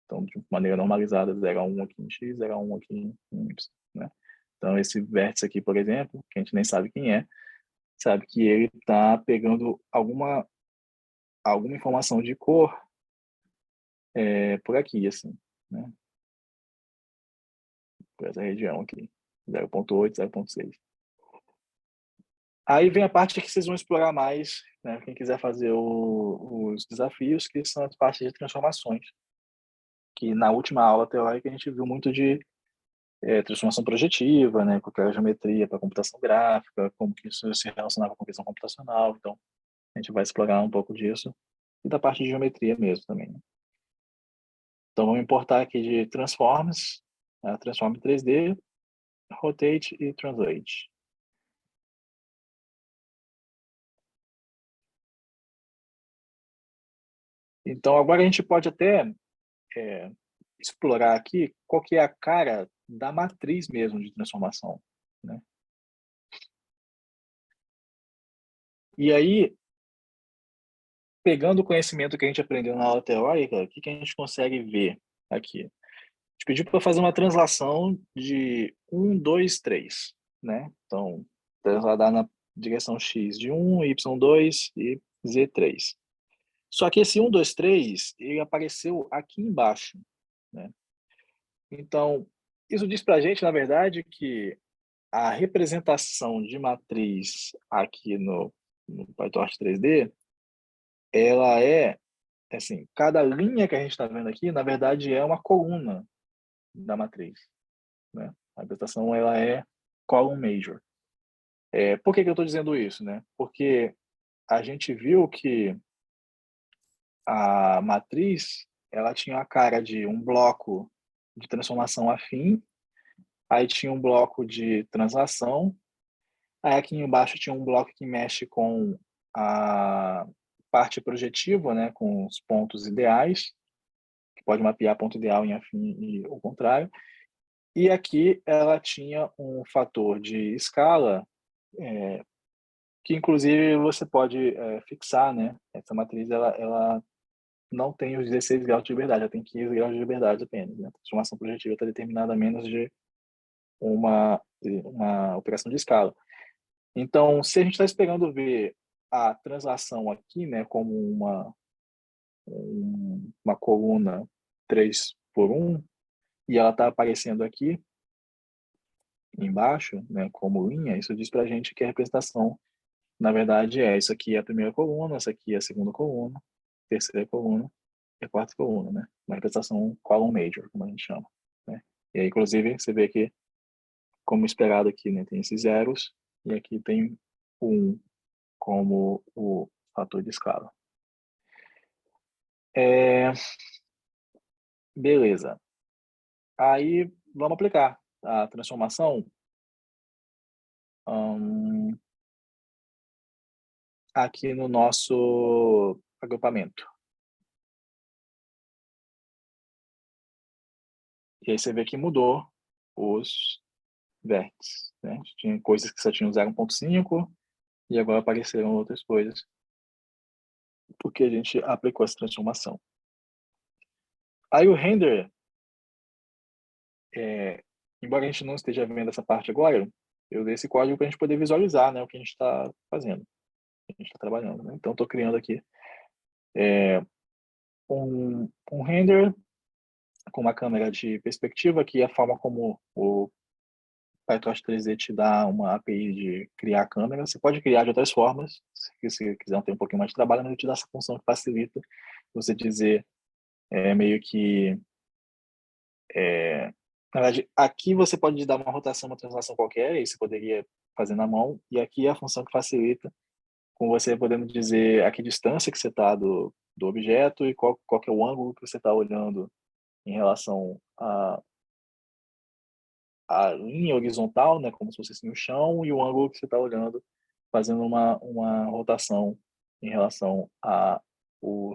Então, de maneira normalizada, 0 a 1 aqui em X, 0 a 1 aqui em Y, né? Então, esse vértice aqui, por exemplo, que a gente nem sabe quem é, sabe que ele está pegando alguma informação de cor por aqui, assim, né? Por essa região aqui, 0,8, 0,6. Aí vem a parte que vocês vão explorar mais, né? Quem quiser fazer os desafios, que são as partes de transformações, que na última aula teórica a gente viu muito de transformação projetiva, né? Com aquela geometria para computação gráfica, como que isso se relacionava com questão computacional. Então, a gente vai explorar um pouco disso e da parte de geometria mesmo também, né? Então, vamos importar aqui de Transforms, Transform 3D, Rotate e Translate. Então, agora a gente pode até explorar aqui qual que é a cara da matriz mesmo de transformação, né? E aí, pegando o conhecimento que a gente aprendeu na aula teórica, o que a gente consegue ver aqui? A gente pediu para fazer uma translação de 1, 2, 3, né? Então, transladar na direção X de 1, Y2 e Z3. Só que esse 1, 2, 3, ele apareceu aqui embaixo, né? Então, isso diz para a gente, na verdade, que a representação de matriz aqui no PyTorch 3D, ela assim, cada linha que a gente está vendo aqui, na verdade, é uma coluna da matriz, né? A representação, ela é column major. Por que eu estou dizendo isso, né? Porque a gente viu que a matriz, ela tinha a cara de um bloco de transformação afim, aí tinha um bloco de translação. Aí aqui embaixo tinha um bloco que mexe com a parte projetiva, né, com os pontos ideais, que pode mapear ponto ideal em afim e o contrário. E aqui ela tinha um fator de escala, que inclusive você pode fixar, né? Essa matriz ela não tem os 16 graus de liberdade, ela tem 15 graus de liberdade apenas, né? A transformação projetiva está determinada a menos de uma operação de escala. Então, se a gente está esperando ver a translação aqui, né, como uma coluna 3 por 1, e ela está aparecendo aqui embaixo, né, como linha, isso diz para a gente que a representação, na verdade, isso aqui é a primeira coluna, essa aqui é a segunda coluna, terceira coluna e a quarta coluna, né? Uma representação column major, como a gente chama, né? E aí, inclusive, você vê que, como esperado aqui, né, tem esses zeros, e aqui tem o 1 como o fator de escala. Beleza. Aí vamos aplicar a transformação aqui no nosso agrupamento. E aí você vê que mudou os vértices, né? Tinha coisas que só tinham 0,5 e agora apareceram outras coisas porque a gente aplicou essa transformação. Aí o render, embora a gente não esteja vendo essa parte agora, eu dei esse código para a gente poder visualizar, né, o que a gente está fazendo, o que a gente está trabalhando, né? Então, estou criando aqui um render com uma câmera de perspectiva, que é a forma como PyTorch 3D te dá uma API de criar câmera. Você pode criar de outras formas, se você quiser ter um pouquinho mais de trabalho, mas ele te dá essa função que facilita você dizer meio que... na verdade, aqui você pode dar uma rotação, uma translação qualquer, e você poderia fazer na mão, e aqui é a função que facilita, com você podendo dizer a que distância que você está do objeto e qual que é o ângulo que você está olhando em relação à linha horizontal, né, como se fosse assim, no chão, e o ângulo que você está olhando, fazendo uma rotação em relação o,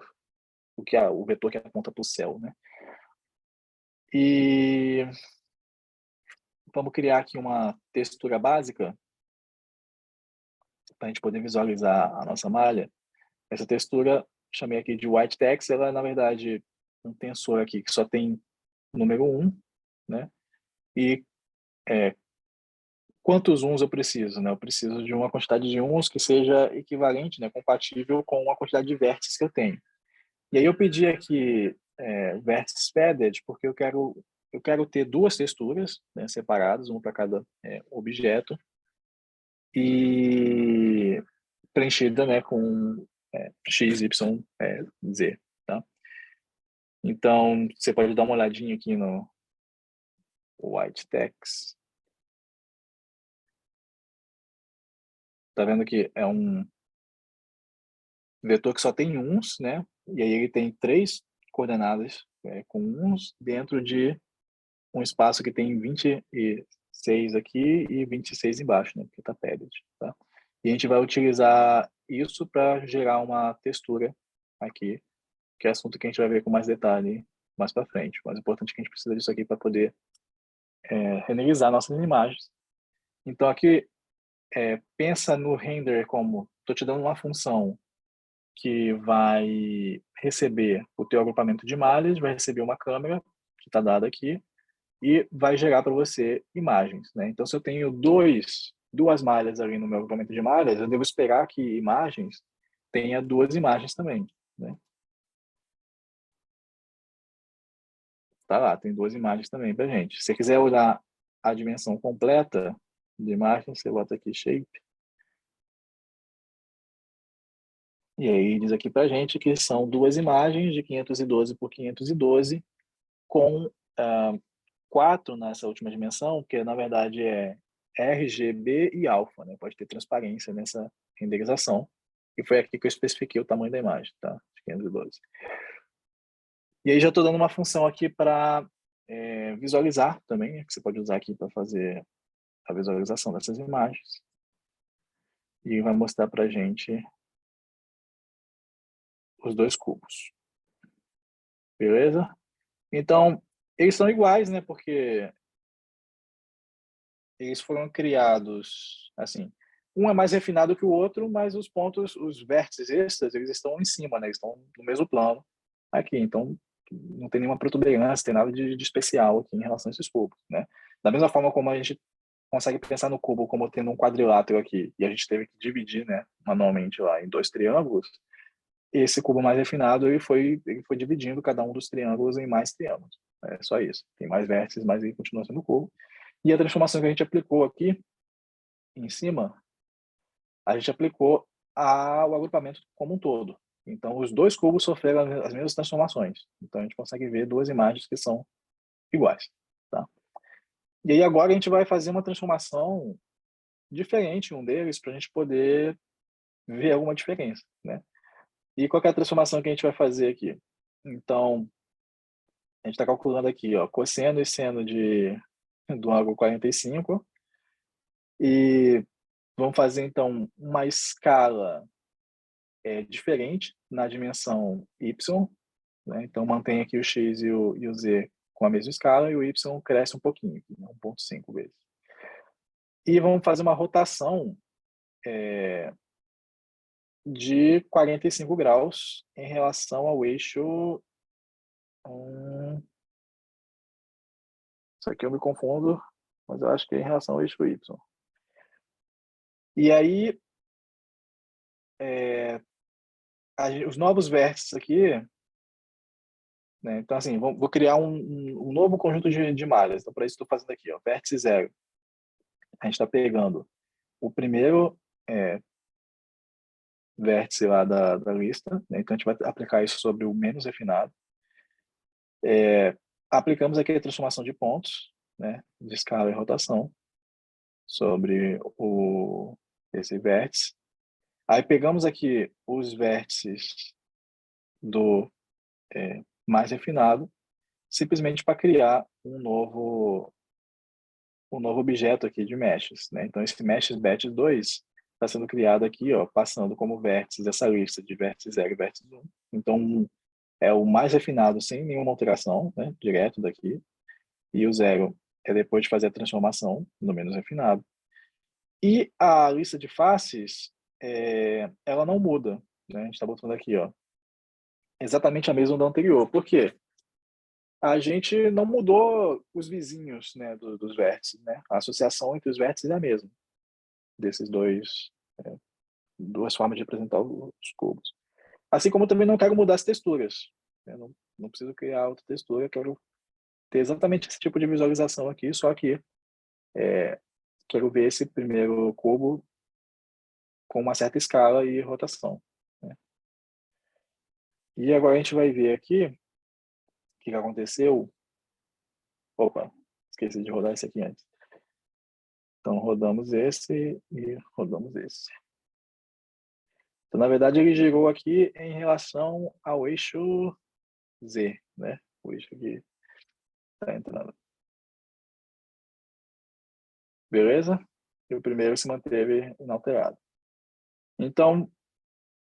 o vetor que aponta para o céu, né? E vamos criar aqui uma textura básica para a gente poder visualizar a nossa malha. Essa textura, chamei aqui de white text, ela é, na verdade, um tensor aqui que só tem número 1, né? E quantos uns eu preciso, né? Eu preciso de uma quantidade de uns que seja equivalente, né, compatível com a quantidade de vértices que eu tenho. E aí eu pedi aqui vértices feathered, porque eu quero ter duas texturas, né, separadas, uma para cada objeto, e preenchida, né, com x, y, z, tá? Então, você pode dar uma olhadinha aqui no white text. Tá vendo que é um vetor que só tem uns, né? E aí ele tem 3 coordenadas com uns dentro de um espaço que tem 26 aqui e 26 embaixo, né? Porque tá padded, tá? E a gente vai utilizar isso para gerar uma textura aqui, que é assunto que a gente vai ver com mais detalhe mais para frente. Mas o importante é que a gente precisa disso aqui para poder renderizar nossas imagens. Então aqui pensa no render como estou te dando uma função que vai receber o teu agrupamento de malhas, vai receber uma câmera que está dada aqui e vai gerar para você imagens, né? Então, se eu tenho duas malhas ali no meu agrupamento de malhas, eu devo esperar que imagens tenha duas imagens também, né? Tá lá, tem duas imagens também para gente. Se você quiser olhar a dimensão completa de imagem, você bota aqui shape. E aí diz aqui para gente que são duas imagens de 512 por 512 com 4 nessa última dimensão, que na verdade é RGB e alfa, né? Pode ter transparência nessa renderização. E foi aqui que eu especifiquei o tamanho da imagem, tá? De 512. E aí já estou dando uma função aqui para visualizar também, que você pode usar aqui para fazer a visualização dessas imagens. E vai mostrar para a gente os dois cubos. Beleza? Então, eles são iguais, né? Porque eles foram criados, assim, um é mais refinado que o outro, mas os pontos, os vértices extras, eles estão em cima, né? Eles estão no mesmo plano aqui. Então, não tem nenhuma protuberância, tem nada de especial aqui em relação a esses cubos, né? Da mesma forma como a gente consegue pensar no cubo como tendo um quadrilátero aqui, e a gente teve que dividir, né, manualmente lá em dois triângulos, esse cubo mais refinado ele foi dividindo cada um dos triângulos em mais triângulos. É só isso. Tem mais vértices, mas ele continua sendo cubo. E a transformação que a gente aplicou aqui em cima, a gente aplicou ao agrupamento como um todo. Então, os dois cubos sofreram as mesmas transformações. Então, a gente consegue ver duas imagens que são iguais. Tá? E aí, agora, a gente vai fazer uma transformação diferente em um deles para a gente poder ver alguma diferença. Né? E qual é a transformação que a gente vai fazer aqui? Então, a gente está calculando aqui, ó, cosseno e seno do ângulo 45. E vamos fazer, então, uma escala diferente na dimensão y, né? Então mantém aqui o x e o z com a mesma escala e o y cresce um pouquinho, aqui, né? 1,5 vezes. E vamos fazer uma rotação de 45 graus em relação ao eixo... Isso aqui eu me confundo, mas eu acho que é em relação ao eixo y. E aí, os novos vértices aqui, né? Então, assim, vou criar um novo conjunto de malhas. Então, para isso, estou fazendo aqui, ó, vértice 0. a gente está pegando o primeiro vértice lá da lista, né? Então a gente vai aplicar isso sobre o menos refinado. Aplicamos aqui a transformação de pontos, né, de escala e rotação sobre esse vértice. Aí pegamos aqui os vértices do mais refinado, simplesmente para criar um novo objeto aqui de meshes, né? Então esse meshes batch 2 está sendo criado aqui, ó, passando como vértices essa lista de vértices 0 e vértices 1. Então é o mais refinado sem nenhuma alteração, né, direto daqui. E o 0 é depois de fazer a transformação no menos refinado. E a lista de faces, ela não muda, né? A gente está botando aqui, ó, exatamente a mesma da anterior. Por quê? A gente não mudou os vizinhos, né, dos vértices, né? A associação entre os vértices é a mesma, desses duas formas de representar os cubos. Assim como também não quero mudar as texturas, né? Não preciso criar outra textura, quero ter exatamente esse tipo de visualização aqui, só que quero ver esse primeiro cubo com uma certa escala e rotação, né? E agora a gente vai ver aqui o que aconteceu. Opa, esqueci de rodar esse aqui antes. Então, rodamos esse e rodamos esse. Então, na verdade, ele girou aqui em relação ao eixo Z, né? O eixo que está entrando. Beleza? E o primeiro se manteve inalterado. Então,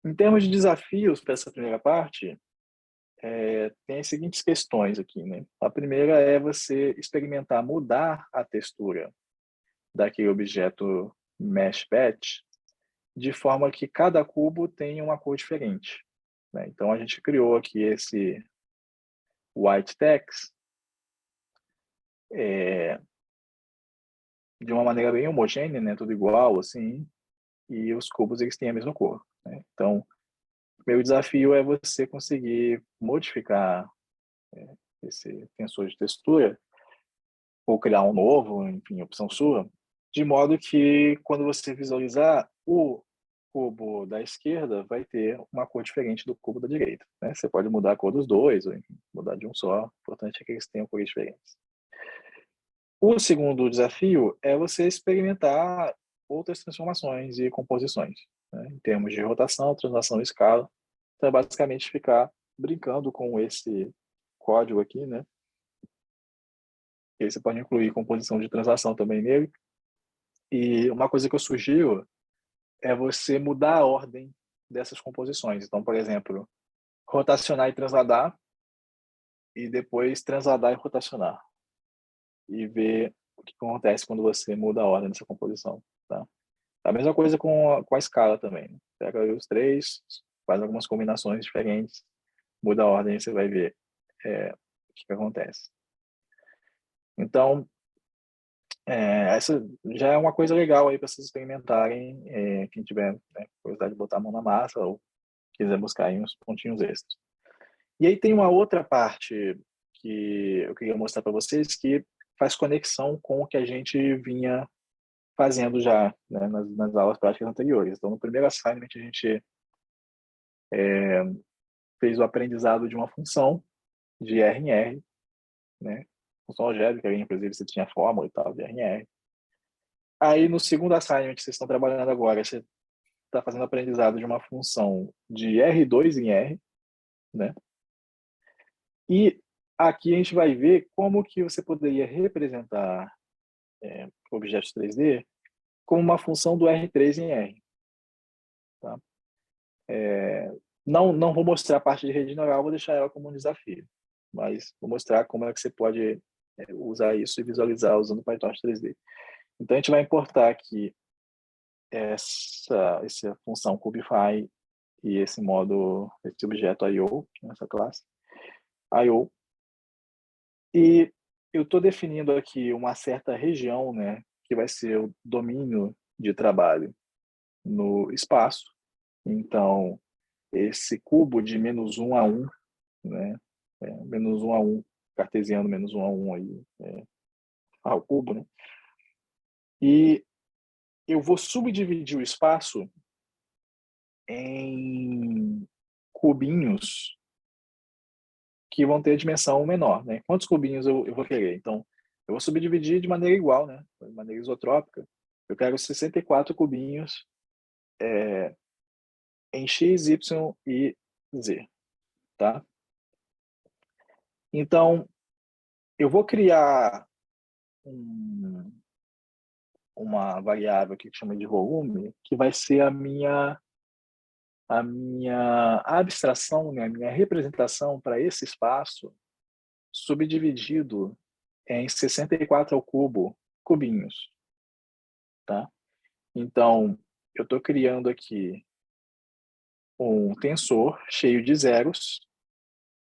em termos de desafios para essa primeira parte, tem as seguintes questões aqui, né? A primeira é você experimentar mudar a textura daquele objeto mesh batch de forma que cada cubo tenha uma cor diferente, né? Então a gente criou aqui esse white text de uma maneira bem homogênea, né? Tudo igual, assim, e os cubos eles têm a mesma cor, né? Então, o meu desafio é você conseguir modificar esse tensor de textura ou criar um novo, enfim, opção sua, de modo que quando você visualizar o cubo da esquerda vai ter uma cor diferente do cubo da direita, né? Você pode mudar a cor dos dois, ou enfim, mudar de um só. O importante é que eles tenham cores diferentes. O segundo desafio é você experimentar outras transformações e composições, né? Em termos de rotação, translação e escala. Então, é basicamente ficar brincando com esse código aqui, né? E aí você pode incluir composição de translação também nele. E uma coisa que eu sugiro é você mudar a ordem dessas composições. Então, por exemplo, rotacionar e transladar, e depois transladar e rotacionar. E ver o que acontece quando você muda a ordem dessa composição. Tá? A mesma coisa com a escala também. Né? Pega os três, faz algumas combinações diferentes, muda a ordem e você vai ver o que acontece. Então, essa já é uma coisa legal aí para vocês experimentarem, quem tiver, né, curiosidade de botar a mão na massa ou quiser buscar aí uns pontinhos extras. E aí tem uma outra parte que eu queria mostrar para vocês que faz conexão com o que a gente vinha fazendo já, né, nas aulas práticas anteriores. Então, no primeiro assignment, a gente fez o aprendizado de uma função de R em R, né? Função algébrica, inclusive você tinha fórmula e tal de R em R. Aí, no segundo assignment, vocês estão trabalhando agora, você está fazendo aprendizado de uma função de R2 em R, né? E aqui a gente vai ver como que você poderia representar objetos 3D como uma função do R3 em R. Tá? Não vou mostrar a parte de rede neural, vou deixar ela como um desafio. Mas vou mostrar como é que você pode usar isso e visualizar usando o PyTorch 3D. Então, a gente vai importar aqui essa função Cubify e esse modo, esse objeto I/O, nessa classe, I/O. E eu estou definindo aqui uma certa região, né, que vai ser o domínio de trabalho no espaço. Então, esse cubo de -1 a 1, né, -1 a 1, cartesiano -1 a 1 aí, ao cubo, né? E eu vou subdividir o espaço em cubinhos que vão ter dimensão menor, né? Quantos cubinhos eu vou querer? Então, eu vou subdividir de maneira igual, né? De maneira isotrópica. Eu quero 64 cubinhos em x, y e z, tá? Então, eu vou criar uma variável aqui que chama de volume, que vai ser a minha abstração, né? A minha representação para esse espaço subdividido em 64 ao cubo, cubinhos, tá? Então, eu estou criando aqui um tensor cheio de zeros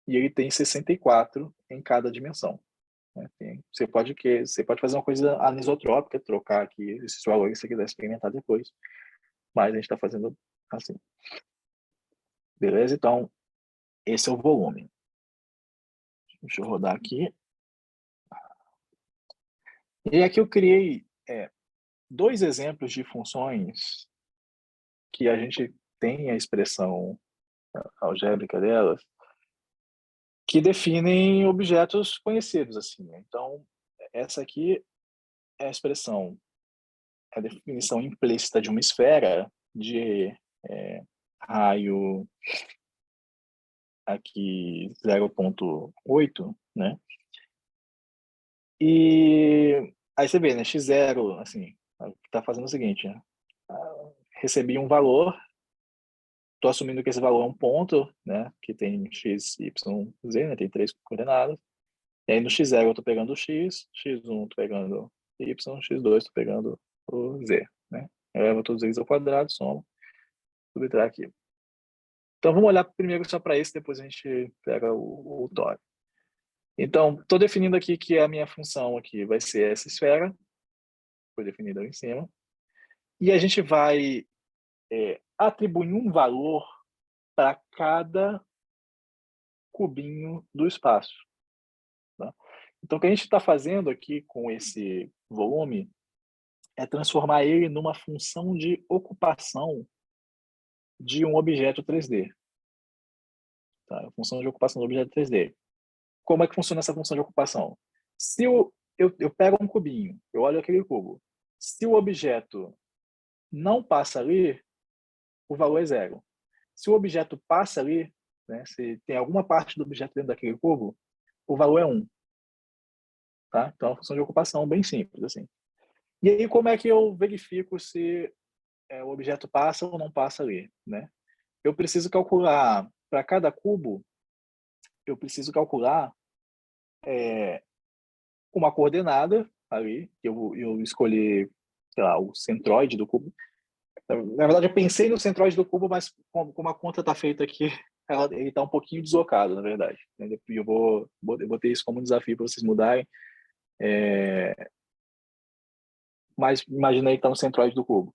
e ele tem 64 em cada dimensão, né? Você pode fazer uma coisa anisotrópica, trocar aqui esses valores se você quiser experimentar depois, mas a gente está fazendo assim. Beleza? Então, esse é o volume. Deixa eu rodar aqui. E aqui eu criei dois exemplos de funções que a gente tem a expressão algébrica delas, que definem objetos conhecidos, assim, né? Então, essa aqui é a expressão, a definição implícita de uma esfera de raio aqui 0,8, né? E aí você vê, né? X0, assim, está fazendo o seguinte, né? Recebi um valor, estou assumindo que esse valor é um ponto, né? Que tem x, y, z, né? Tem três coordenadas. E aí no x0 eu estou pegando o x, x1 estou pegando y, x2 estou pegando o z, né? Eu levo todos eles ao quadrado, somo, subtrai aqui. Então vamos olhar primeiro só para esse, depois a gente pega o tórico. Então, estou definindo aqui que a minha função aqui vai ser essa esfera, foi definida ali em cima, e a gente vai atribuir um valor para cada cubinho do espaço, tá? Então, o que a gente está fazendo aqui com esse volume é transformar ele numa função de ocupação de um objeto 3D. Tá? Função de ocupação do objeto 3D. Como é que funciona essa função de ocupação? Se eu pego um cubinho, eu olho aquele cubo. Se o objeto não passa ali, o valor é zero. Se o objeto passa ali, né, se tem alguma parte do objeto dentro daquele cubo, o valor é 1. Tá? Então, é uma função de ocupação bem simples, assim. E aí, como é que eu verifico se o objeto passa ou não passa ali, né? Eu preciso calcular, para cada cubo, eu preciso calcular uma coordenada ali, que eu escolhi, sei lá, o centroide do cubo. Na verdade, eu pensei no centroide do cubo, mas como a conta está feita aqui, ele está um pouquinho deslocado, na verdade. Eu botei isso como um desafio para vocês mudarem. Mas imaginei que está no centroide do cubo.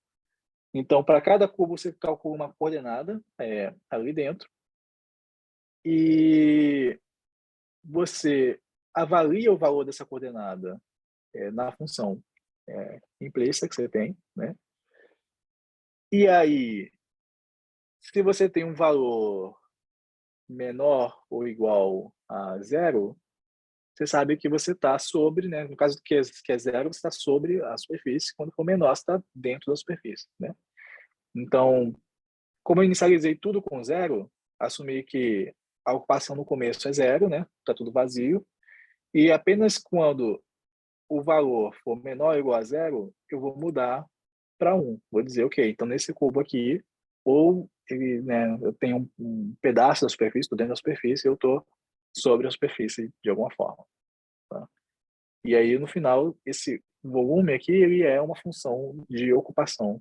Então, para cada cubo, você calcula uma coordenada ali dentro e você avalia o valor dessa coordenada na função implícita que você tem, né? E aí, se você tem um valor menor ou igual a zero, você sabe que você está sobre, né? No caso que é zero, você está sobre a superfície. Quando for menor, você está dentro da superfície, né? Então, como eu inicializei tudo com zero, assumi que a ocupação no começo é zero, né? Está tudo vazio. E apenas quando o valor for menor ou igual a zero, eu vou mudar para 1. Vou dizer, ok, então nesse cubo aqui, ou ele, né, eu tenho um pedaço da superfície, estou dentro da superfície, eu estou sobre a superfície de alguma forma. Tá? E aí, no final, esse volume aqui, ele é uma função de ocupação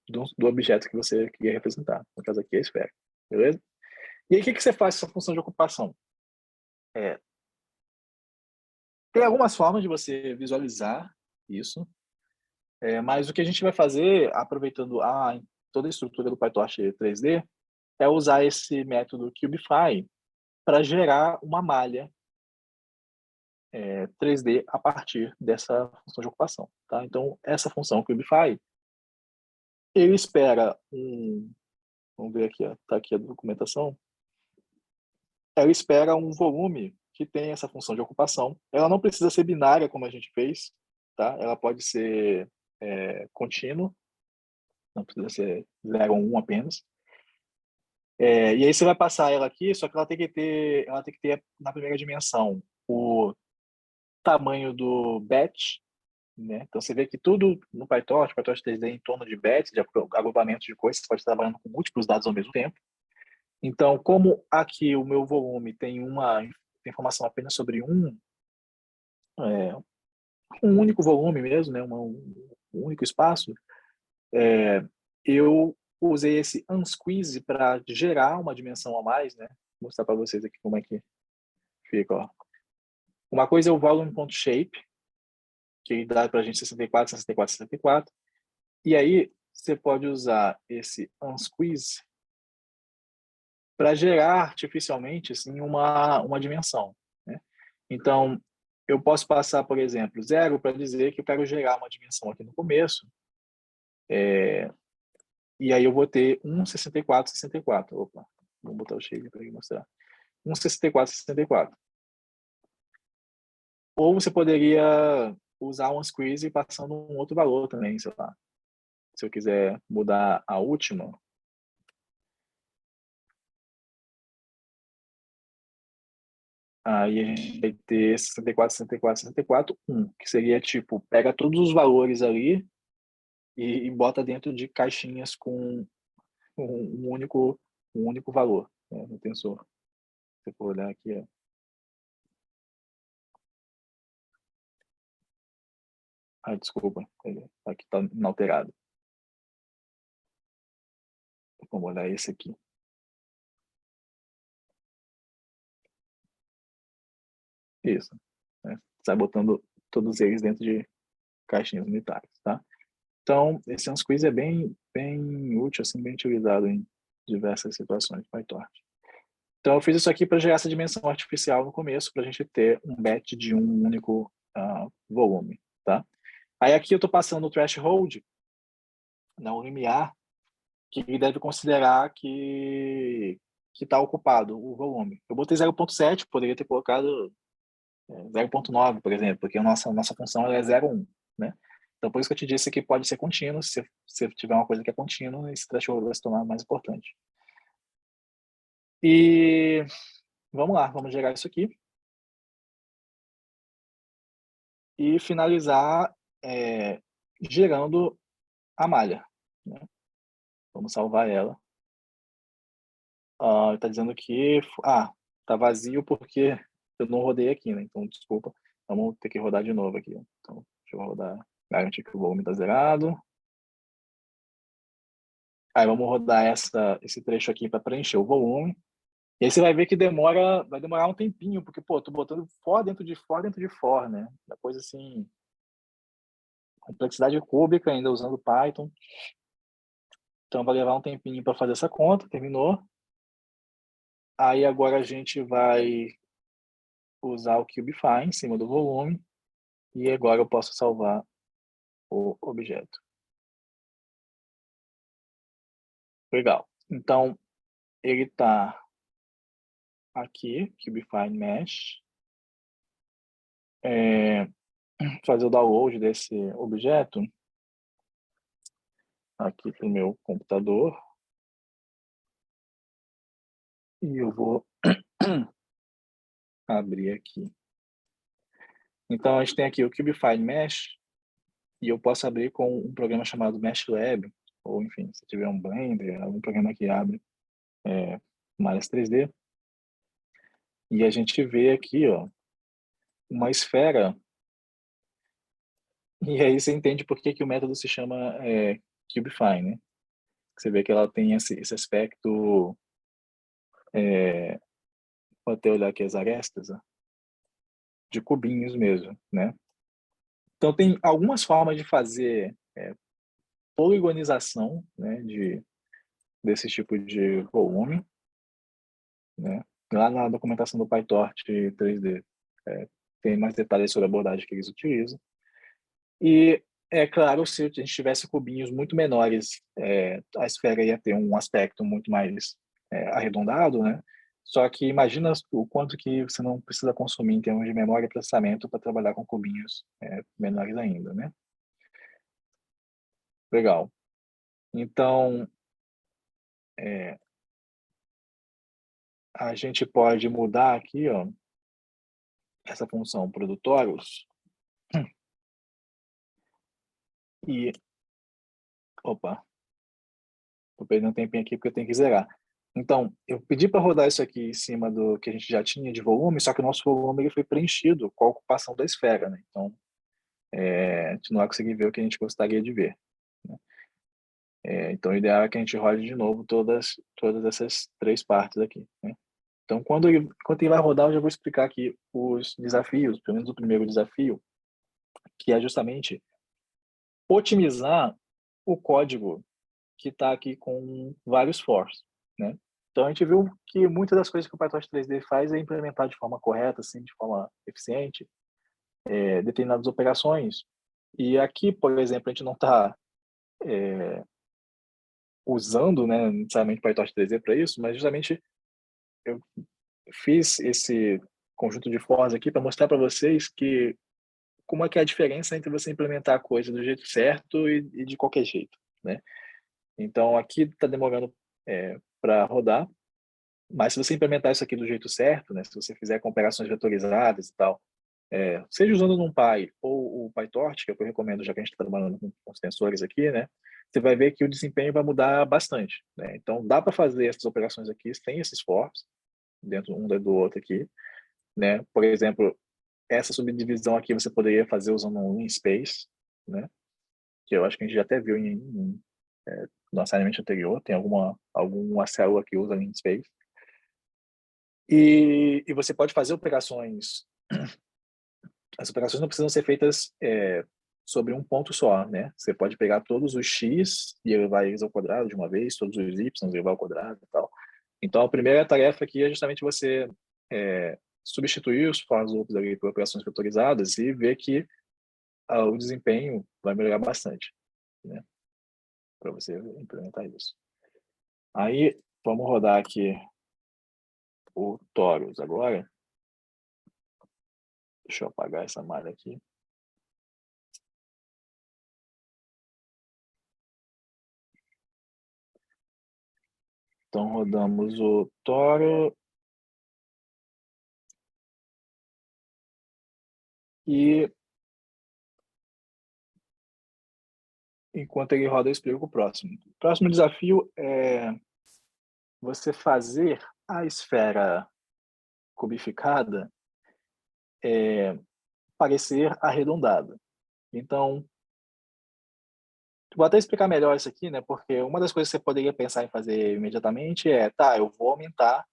do objeto que você queria representar. No caso aqui, é a esfera. Beleza? E aí, o que você faz com essa função de ocupação? Tem algumas formas de você visualizar isso, mas o que a gente vai fazer, aproveitando toda a estrutura do PyTorch 3D, é usar esse método Cubify para gerar uma malha 3D a partir dessa função de ocupação, tá? Então, essa função Cubify, ele espera vamos ver aqui, está aqui a documentação, ela espera um volume que tem essa função de ocupação. Ela não precisa ser binária, como a gente fez, tá? Ela pode ser contínua, não precisa ser 0 ou 1 apenas. E aí você vai passar ela aqui, só que ela tem que ter na primeira dimensão o tamanho do batch, né? Então você vê que tudo no PyTorch 3D é em torno de batch, de agrupamento de coisas, você pode estar trabalhando com múltiplos dados ao mesmo tempo. Então, como aqui o meu volume tem uma informação apenas sobre um único volume mesmo, né? Um único espaço, eu usei esse unsqueeze para gerar uma dimensão a mais, né? Vou mostrar para vocês aqui como é que fica, ó. Uma coisa é o volume.shape, que dá para a gente 64, 64, 64. E aí você pode usar esse unsqueeze para gerar artificialmente assim, uma dimensão, né? Então, eu posso passar, por exemplo, 0 para dizer que eu quero gerar uma dimensão aqui no começo, e aí eu vou ter 64, 64. Opa, vamos botar o shape para mostrar. 64, 64. Ou você poderia usar um squeeze passando um outro valor também, sei lá. Se eu quiser mudar a última, aí a gente vai ter 64, 64, 64, 1, que seria tipo, pega todos os valores ali e bota dentro de caixinhas com um único valor, né, no tensor. Se eu for olhar aqui, ó. Desculpa, aqui está inalterado. Vamos olhar esse aqui. Isso. Né? Sai botando todos eles dentro de caixinhas unitárias, tá? Então, esse unsqueeze é bem útil, assim, bem utilizado em diversas situações do PyTorch. Então, eu fiz isso aqui para gerar essa dimensão artificial no começo, para a gente ter um batch de um único volume, tá? Aí aqui eu estou passando o threshold, não, o limiar, que deve considerar que está ocupado o volume. Eu botei 0.7, poderia ter colocado 0.9, por exemplo, porque a nossa função é 0,1, né? Então, por isso que eu te disse que pode ser contínuo. Se tiver uma coisa que é contínua, esse threshold vai se tornar mais importante. E vamos lá, vamos gerar isso aqui. E finalizar gerando a malha, né? Vamos salvar ela. Está dizendo que tá vazio porque eu não rodei aqui, né? Então, desculpa. Vamos ter que rodar de novo aqui. Então, deixa eu rodar. Garantir que o volume está zerado. Aí vamos rodar esse trecho aqui para preencher o volume. E aí você vai ver que vai demorar um tempinho, porque, pô, tô botando for dentro de for dentro de for, né? Uma coisa assim, complexidade cúbica, ainda usando Python. Então vai levar um tempinho para fazer essa conta, terminou. Aí agora a gente vai usar o Cubify em cima do volume. E agora eu posso salvar o objeto. Legal. Então, ele está aqui, Cubify Mesh. Fazer o download desse objeto aqui para o meu computador. E eu vou abrir aqui. Então, a gente tem aqui o Cubify Mesh, e eu posso abrir com um programa chamado MeshLab, ou enfim, se tiver um Blender, algum programa que abre malhas 3D. E a gente vê aqui, ó, uma esfera, e aí você entende por que o método se chama Cubify, né? Você vê que ela tem esse aspecto, vou até olhar aqui as arestas, ó, de cubinhos mesmo, né? Então, tem algumas formas de fazer poligonização, né, desse tipo de volume, né? Lá na documentação do PyTorch 3D tem mais detalhes sobre a abordagem que eles utilizam. E, é claro, se a gente tivesse cubinhos muito menores, a esfera ia ter um aspecto muito mais arredondado, né? Só que imagina o quanto que você não precisa consumir em termos de memória e processamento para trabalhar com cubinhos menores ainda, né? Legal. Então, a gente pode mudar aqui, ó, essa função produtórios e, opa, tô perdendo um tempinho aqui porque eu tenho que zerar. Então, eu pedi para rodar isso aqui em cima do que a gente já tinha de volume, só que o nosso volume ele foi preenchido com a ocupação da esfera, né? Então, a gente não vai conseguir ver o que a gente gostaria de ver, né? Então, o ideal é que a gente rode de novo todas essas três partes aqui, né? Então, enquanto ele vai rodar, eu já vou explicar aqui os desafios, pelo menos o primeiro desafio, que é justamente otimizar o código que está aqui com vários fors, né? Então, a gente viu que muitas das coisas que o PyTorch 3D faz é implementar de forma correta, assim, de forma eficiente, determinadas operações. E aqui, por exemplo, a gente não está usando, né, necessariamente o PyTorch 3D para isso, mas justamente eu fiz esse conjunto de fors aqui para mostrar para vocês que como é que é a diferença entre você implementar a coisa do jeito certo e de qualquer jeito, né? Então, aqui está demorando para rodar, mas se você implementar isso aqui do jeito certo, né, se você fizer com operações vetorizadas e tal, seja usando o NumPy ou o PyTorch, que é o que eu recomendo, já que a gente está trabalhando com os tensores aqui, né, você vai ver que o desempenho vai mudar bastante, né? Então, dá para fazer essas operações aqui sem esses forks, dentro um do outro aqui, né? Por exemplo, essa subdivisão aqui você poderia fazer usando um linspace, né? Que eu acho que a gente já até viu no assignment anterior, tem alguma célula que usa linspace. E você pode fazer operações. As operações não precisam ser feitas sobre um ponto só, né? Você pode pegar todos os x e elevar eles ao quadrado de uma vez, todos os y e elevar ao quadrado e tal. Então, a primeira tarefa aqui é justamente você substituir os for loops ali por operações vetorizadas e ver que o desempenho vai melhorar bastante, né? Para você implementar isso. Aí, vamos rodar aqui o Torus agora. Deixa eu apagar essa malha aqui. Então, rodamos o Toro e enquanto ele roda, eu explico o próximo. O próximo desafio é você fazer a esfera cubificada parecer arredondada. Então, vou até explicar melhor isso aqui, né? Porque uma das coisas que você poderia pensar em fazer imediatamente tá, eu vou aumentar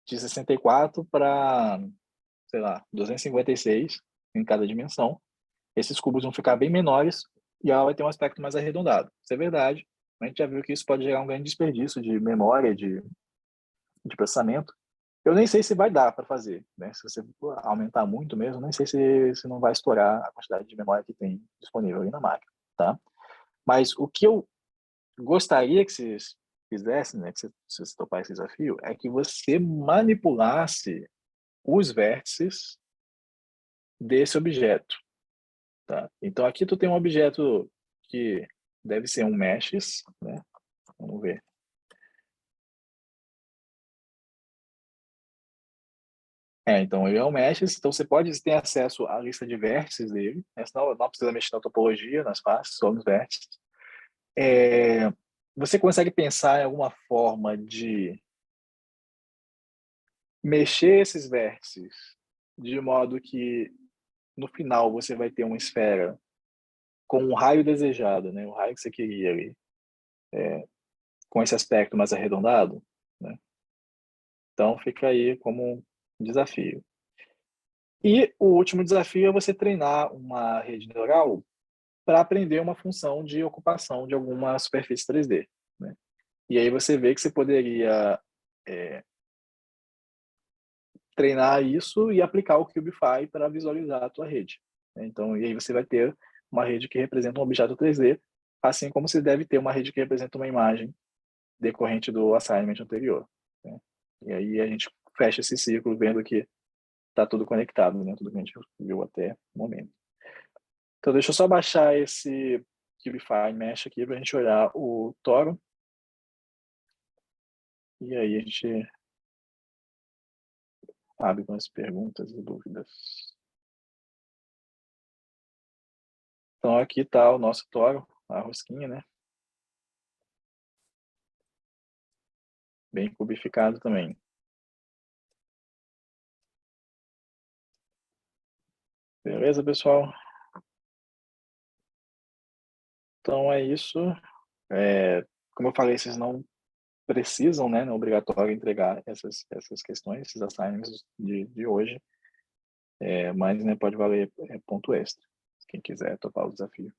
de 64 para, sei lá, 256 em cada dimensão. Esses cubos vão ficar bem menores e ela vai ter um aspecto mais arredondado. Isso é verdade. A gente já viu que isso pode gerar um grande desperdício de memória, de processamento. Eu nem sei se vai dar para fazer, né? Se você aumentar muito mesmo, nem sei se não vai estourar a quantidade de memória que tem disponível ali na máquina, tá? Mas o que eu gostaria que vocês fizessem, né, que vocês topassem esse desafio, é que você manipulasse os vértices desse objeto, tá? Então aqui tu tem um objeto que deve ser um meshes, né? Vamos ver. Então ele é um meshes, então você pode ter acesso à lista de vértices dele, né? Senão não precisa mexer na topologia, nas faces, só nos vértices. Você consegue pensar em alguma forma de mexer esses vértices de modo que no final você vai ter uma esfera com um raio desejado, né? O raio que você queria ali, com esse aspecto mais arredondado, né? Então fica aí como um desafio. E o último desafio é você treinar uma rede neural para aprender uma função de ocupação de alguma superfície 3D, né? E aí você vê que você poderia treinar isso e aplicar o Cubify para visualizar a tua rede. Então, e aí você vai ter uma rede que representa um objeto 3D, assim como você deve ter uma rede que representa uma imagem decorrente do assignment anterior. Né? E aí a gente fecha esse ciclo vendo que está tudo conectado, né? Tudo que a gente viu até o momento. Então, deixa eu só baixar esse Cubify Mesh aqui para a gente olhar o Toro. E aí a gente abre com as perguntas e dúvidas. Então, aqui está o nosso Toro, a rosquinha, né? Bem cubificado também. Beleza, pessoal? Então, é isso. Como eu falei, vocês não precisam, né? Não é obrigatório entregar essas questões, esses assignments de hoje. Mas, né, pode valer ponto extra, quem quiser topar o desafio.